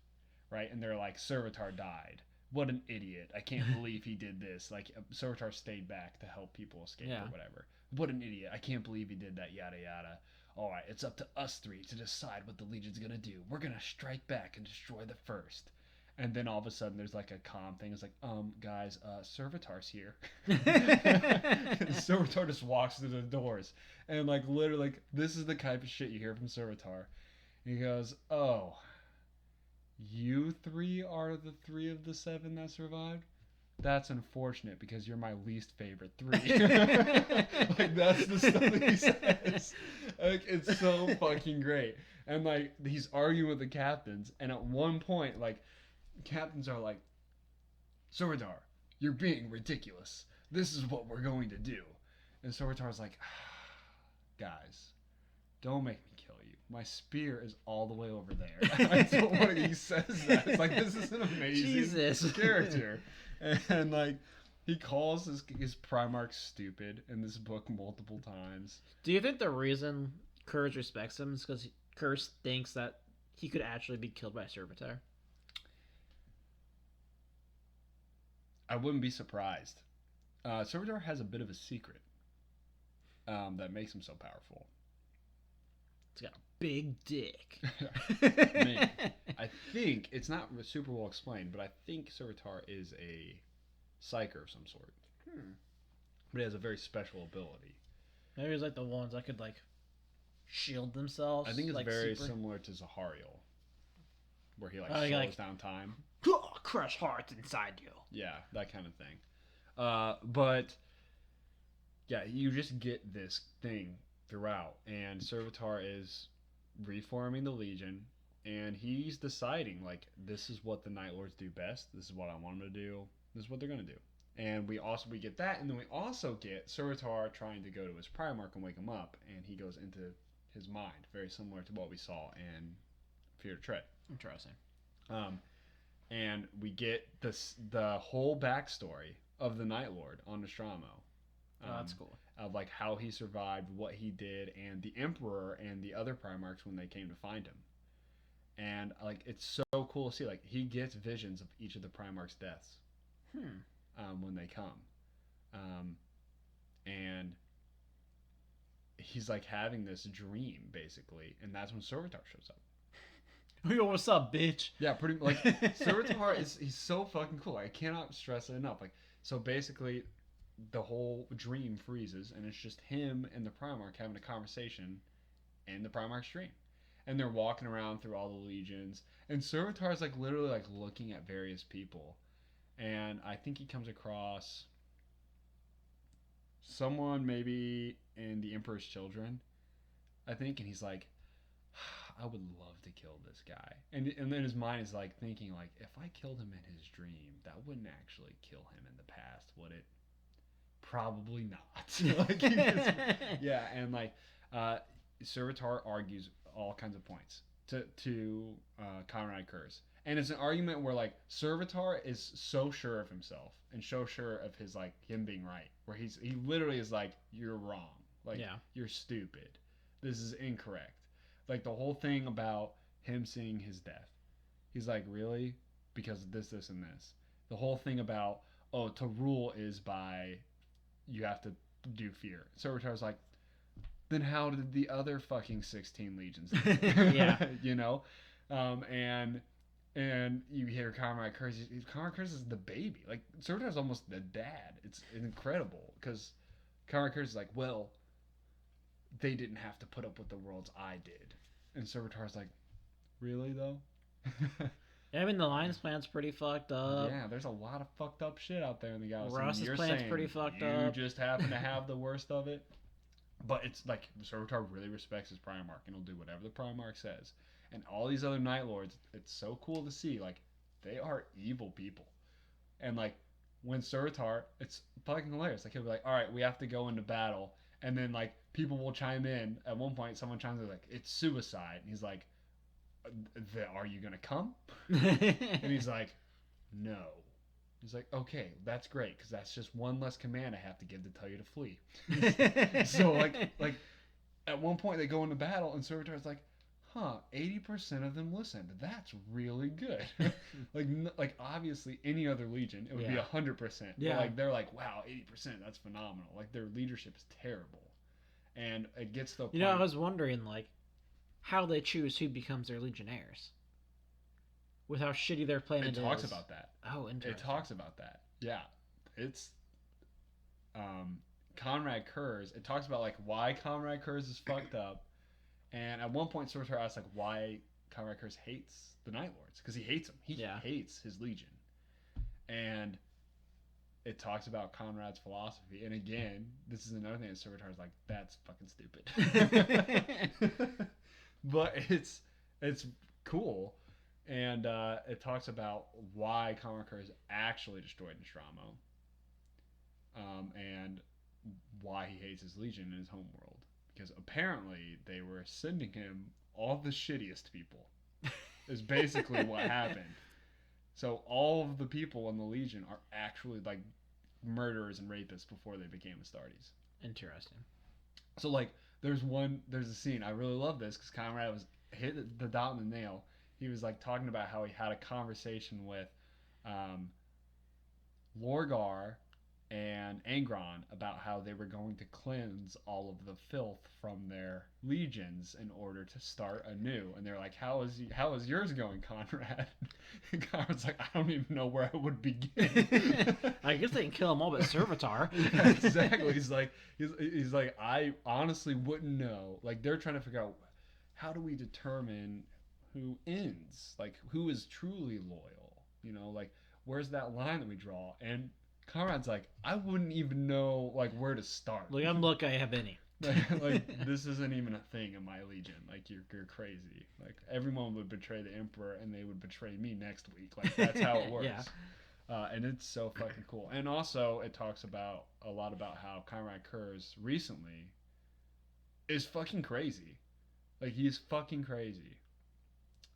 right? And they're like, Servitor died. What an idiot. I can't believe he did this. Like, Servitor stayed back to help people escape or whatever. What an idiot. I can't believe he did that, yada yada. All right, it's up to us 3 to decide what the Legion's going to do. We're going to strike back and destroy the first. And then all of a sudden there's like a calm thing. It's like, guys, Servitor's here. Servitor just walks through the doors. And like literally, like, this is the type of shit you hear from Servitor. And he goes, oh, you 3 are the 3 of the 7 that survived? That's unfortunate because you're my least favorite 3. Like, that's the stuff that he says. Like, it's so fucking great. And like, he's arguing with the captains. And at one point, like, captains are like, Servitor, you're being ridiculous. This is what we're going to do. And Servitor's like, guys, don't make me kill you. My spear is all the way over there. I don't want to, he says that. It's like, this is an amazing character. And like, he calls his Primarch stupid in this book multiple times. Do you think the reason Kurz respects him is because Kurz thinks that he could actually be killed by Servitor? I wouldn't be surprised. Servitor has a bit of a secret that makes him so powerful. It's got a big dick. Man, I think it's not super well explained, but I think Servitor is a psyker of some sort. But he has a very special ability. Maybe it's like the ones that could like shield themselves. I think it's like very super... similar to Zahariel. where he like Oh, slows like- down time. Crush hearts inside you. Yeah, that kind of thing. But yeah, you just get this thing throughout, and Servitor is reforming the Legion, and he's deciding like this is what the Night Lords do best. This is what I want them to do. This is what they're gonna do. And we get that, and then we also get Servitor trying to go to his Primarch and wake him up, and he goes into his mind, very similar to what we saw in Fear to Tread. Interesting. And we get the whole backstory of the Night Lord on Nostromo. Oh, that's cool. Of like how he survived, what he did, and the Emperor and the other Primarchs when they came to find him. And like it's so cool to see. Like he gets visions of each of the Primarchs' deaths when they come, and he's like having this dream basically, and that's when Servitor shows up. Yo, what's up, bitch? Yeah, pretty like Servitor he's so fucking cool. I cannot stress it enough. Like so basically the whole dream freezes and it's just him and the Primarch having a conversation in the Primarch's dream. And they're walking around through all the legions and Servitor is like literally like looking at various people. And I think he comes across someone maybe in the Emperor's Children, I think, and he's like, I would love to kill this guy. And then his mind is like thinking like, if I killed him in his dream, that wouldn't actually kill him in the past, would it? Probably not. Like, yeah, and like Servitor argues all kinds of points to Conrad Kurz. And it's an argument where like Servitor is so sure of himself and so sure of his like him being right, where he literally is like, you're wrong. Like you're stupid. This is incorrect. Like the whole thing about him seeing his death. He's like, really? Because of this, this, and this. The whole thing about, oh, to rule is by, you have to do fear. Servitor's like, then how did the other fucking 16 legions do it? Yeah. You know? And you hear Conrad Kurz. Conrad Kurz is the baby. Like, Servitor's almost the dad. It's incredible. Because Conrad Kurz is like, well, they didn't have to put up with the worlds I did. And Servitor's like, really though? I mean, the Lion's plan's pretty fucked up. Yeah, there's a lot of fucked up shit out there in the galaxy. Ross's plan's pretty fucked up. You just happen to have the worst of it. But it's like, Servitor really respects his Primarch and he'll do whatever the Primarch says. And all these other Night Lords, it's so cool to see. Like, they are evil people. And like, when Servitor, it's fucking hilarious. Like, he'll be like, alright, we have to go into battle. And then like, people will chime in. At one point, someone chimes in like, it's suicide. And he's like, are you gonna come? And he's like, no. He's like, okay, that's great, because that's just one less command I have to give to tell you to flee. So like at one point they go into battle and Servitor's like, 80% of them listened. That's really good. like obviously any other legion it would be 100%. Yeah. But like they're like, wow, 80%, that's phenomenal. Like their leadership is terrible. And it gets to the point. You know, I was wondering like how they choose who becomes their legionnaires. With how shitty their planet is. It talks about that. Oh, interesting. It talks about that. Yeah. It's Conrad Kurz. It talks about like why Conrad Kurz is fucked up. And at one point Servitor asks like why Conrad Kurz hates the Night Lords, because he hates them. He hates his legion. And it talks about Conrad's philosophy. And again, this is another thing that Servitor's like, that's fucking stupid. But it's cool. And it talks about why Conrad Kurz actually destroyed Nostromo. And why he hates his legion in his home world. Because apparently they were sending him all the shittiest people. Is basically what happened. So all of the people in the legion are actually like murderers and rapists before they became Astartes. Interesting. So like there's a scene, I really love this because Conrad was hit the dot on the nail. He was like talking about how he had a conversation with Lorgar and Angron about how they were going to cleanse all of the filth from their legions in order to start anew. And they're like, how is yours going, Conrad? And Conrad's like, I don't even know where I would begin. I guess they can kill them all but Servitor. Yeah, exactly. He's like, I honestly wouldn't know. Like they're trying to figure out how do we determine who ends? Like, who is truly loyal? You know, like, where's that line that we draw? And Conrad's like, I wouldn't even know, like, where to start. Look, I'm lucky I have any. Like, this isn't even a thing in my legion. Like, you're crazy. Like, everyone would betray the Emperor, and they would betray me next week. Like, that's how it works. Yeah. And it's so fucking cool. And also, it talks about a lot about how Conrad Kurz recently is fucking crazy. Like, he's fucking crazy.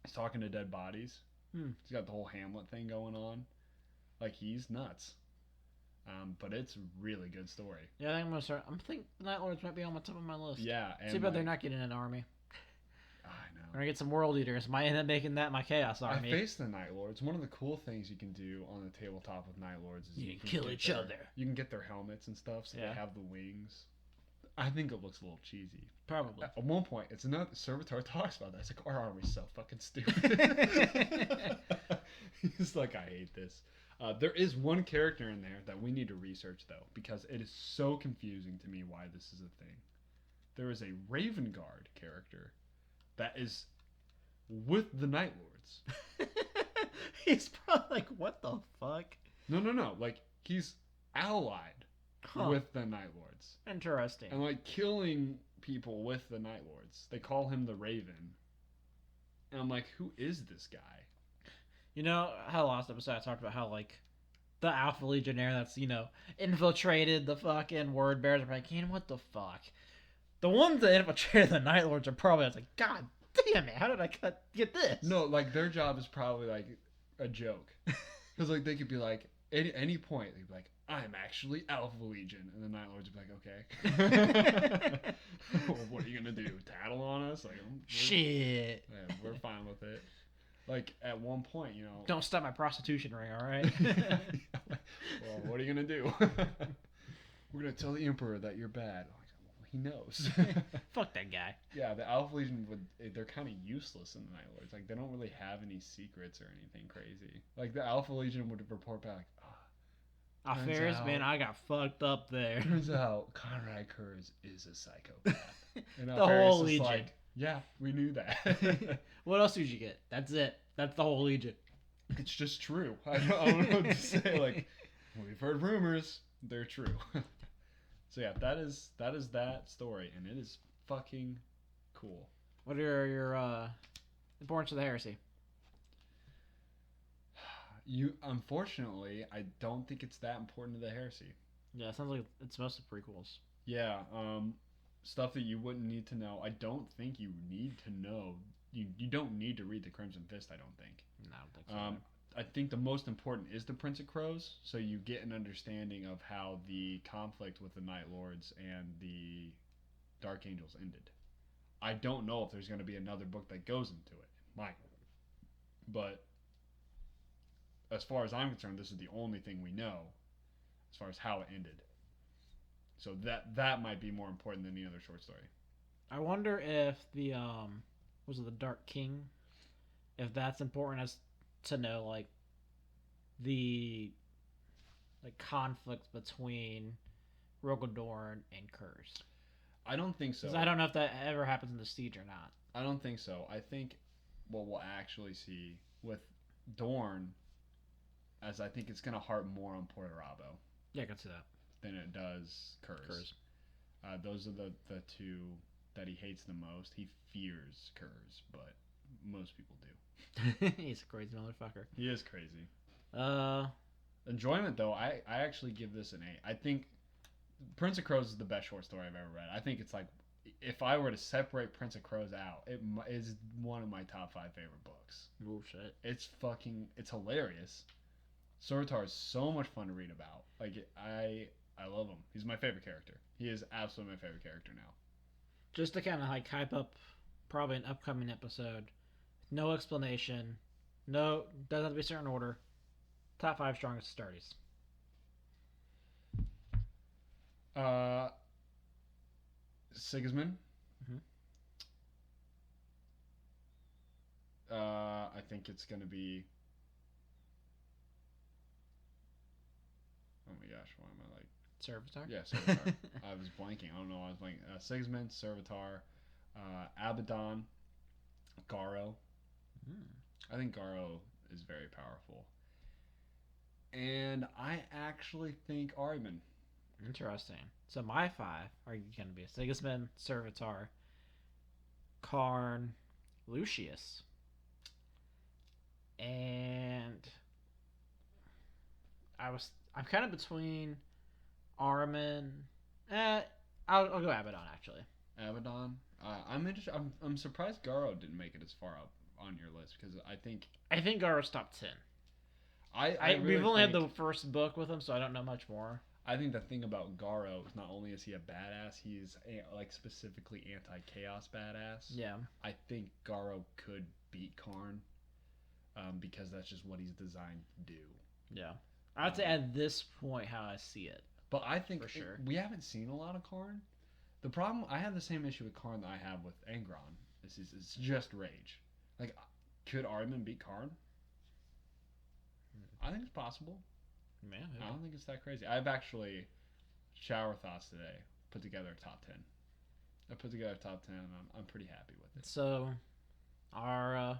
He's talking to dead bodies. He's got the whole Hamlet thing going on. Like, he's nuts. But it's a really good story. Yeah, I think I'm gonna start. I'm thinking Night Lords might be on the top of my list. Yeah. And too bad they're not getting an army. I know. We're gonna get some World Eaters. Might end up making that my Chaos army. I faced the Night Lords. One of the cool things you can do on the tabletop with Night Lords is you can kill each other. You can get their helmets and stuff, so they have the wings. I think it looks a little cheesy. Probably. At one point, it's another Servitor talks about that. It's like, our army's so fucking stupid. He's like, I hate this. There is one character in there that we need to research, though, because it is so confusing to me why this is a thing. There is a Raven Guard character that is with the Night Lords. He's probably like, what the fuck? No. Like, he's allied with the Night Lords. Interesting. And, like, killing people with the Night Lords. They call him the Raven. And I'm like, who is this guy? You know how last episode I talked about how, like, the Alpha Legionnaire that's, infiltrated the fucking Word Bears are like, what the fuck? The ones that infiltrated the Night Lords are probably, I was like, God damn it, how did I get this? No, like, their job is probably, like, a joke. Because, like, they could be like, any point, they'd be like, I'm actually Alpha Legion. And the Night Lords would be like, okay. Well, what are you going to do? Tattle on us? Like, shit. Yeah, we're fine with it. Like, at one point, Don't stop my prostitution ring, alright? Well, what are you going to do? We're going to tell the Emperor that you're bad. He knows. Fuck that guy. Yeah, the Alpha Legion they're kind of useless in the Night Lords. Like, they don't really have any secrets or anything crazy. Like, the Alpha Legion would report back, Affairs, man, I got fucked up there. Turns out Conrad Kurz is a psychopath. And the whole Legion. Legion. Yeah, we knew that. What else did you get? That's it. That's the whole Legion. It's just true. I don't know what to say. Like, we've heard rumors. They're true. So yeah, that is that story, and it is fucking cool. What are your importance of the heresy? Unfortunately, I don't think it's that important to the heresy. Yeah, it sounds like it's mostly prequels. Yeah, stuff that you wouldn't need to know. I don't think you need to know. You don't need to read the Crimson Fist, I don't think. No, I don't think so. I think the most important is the Prince of Crows, so you get an understanding of how the conflict with the Night Lords and the Dark Angels ended. I don't know if there's going to be another book that goes into it. It might. But as far as I'm concerned, this is the only thing we know as far as how it ended. So that might be more important than any other short story. I wonder if the was it the Dark King? If that's important as to know, like, the conflict between Rogodorn and Kurz. I don't think so. Because I don't know if that ever happens in the Siege or not. I don't think so. I think what we'll actually see with Dorn, as I think it's going to harp more on Porto-Rabo. Yeah, I can see that. Than it does Kurz. Those are the two that he hates the most. He fears Kurz, but most people do. He's a crazy motherfucker. He is crazy. Enjoyment, though, I actually give this an 8. I think Prince of Crows is the best short story I've ever read. I think it's like, if I were to separate Prince of Crows out, it is one of my top 5 favorite books. Oh, shit. It's hilarious. Sortar is so much fun to read about. Like, I love him. He's my favorite character. He is absolutely my favorite character now. Just to kind of like hype up probably an upcoming episode. No explanation. No, doesn't have to be a certain order. Top 5 strongest Astartes. Sigismund. Mm-hmm. I think it's going to be... Oh my gosh, why am I like... Servitor? Yeah, Servitor. I was blanking. I don't know why I was blanking. Sigismund, Servitor, Abaddon, Garo. I think Garo is very powerful. And I actually think Ariman. Interesting. So my 5 are going to be Sigismund, Servitor, Karn, Lucius, and I'm kind of between Armin. I'll go Abaddon actually. Abaddon. I'm interested. I'm surprised Garo didn't make it as far up on your list because I think Garo's top 10. We've only had the first book with him, so I don't know much more. I think the thing about Garo is not only is he a badass, he's like specifically anti-chaos badass. Yeah. I think Garo could beat Karn because that's just what he's designed to do. Yeah. I'd say at this point how I see it. But I think for sure we haven't seen a lot of Karn. The problem, I have the same issue with Karn that I have with Angron. It's just rage. Like, could Ariman beat Karn? I think it's possible. Man, I don't think it's that crazy. I've actually, shower thoughts today, put together a top 10. I put together a top 10 and I'm pretty happy with it. So, our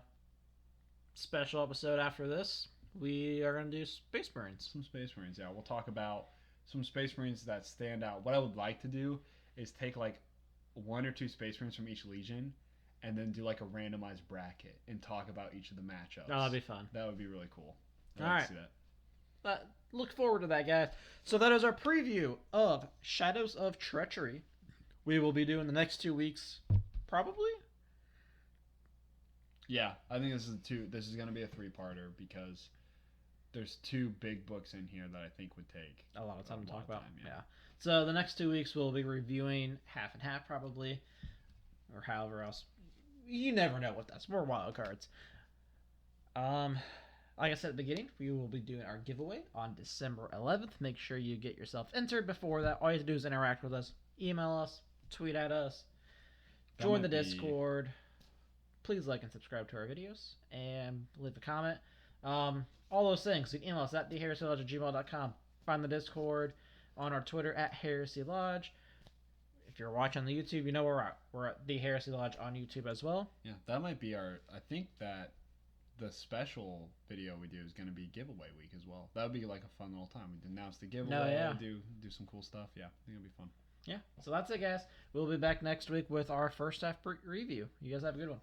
special episode after this, we are going to do Space Marines. Some Space Marines, yeah. We'll talk about some Space Marines that stand out. What I would like to do is take like 1 or 2 Space Marines from each Legion and then do like a randomized bracket and talk about each of the matchups. Oh, that'd be fun. That would be really cool. All right. See that. Look forward to that, guys. So that is our preview of Shadows of Treachery. We will be doing the next 2 weeks, probably. Yeah, I think this is going to be a 3-parter because there's 2 big books in here that I think would take a lot of time to talk about. Yeah. So the next 2 weeks we'll be reviewing half and half probably, or however else. You never know what that's. More wild cards. Like I said at the beginning, we will be doing our giveaway on December 11th. Make sure you get yourself entered before that. All you have to do is interact with us, email us, tweet at us, join the Discord. Please like and subscribe to our videos and leave a comment. All those things. You can email us at theheresielodge@gmail.com. Find the Discord on our Twitter at Heresy Lodge. If you're watching on the YouTube, you know where we're at. We're at The Heresy Lodge on YouTube as well. Yeah, that might be I think that the special video we do is going to be giveaway week as well. That would be like a fun little time. We'd announce the giveaway, do some cool stuff. Yeah, I think it'll be fun. Yeah, so that's it, guys. We'll be back next week with our first half review. You guys have a good one.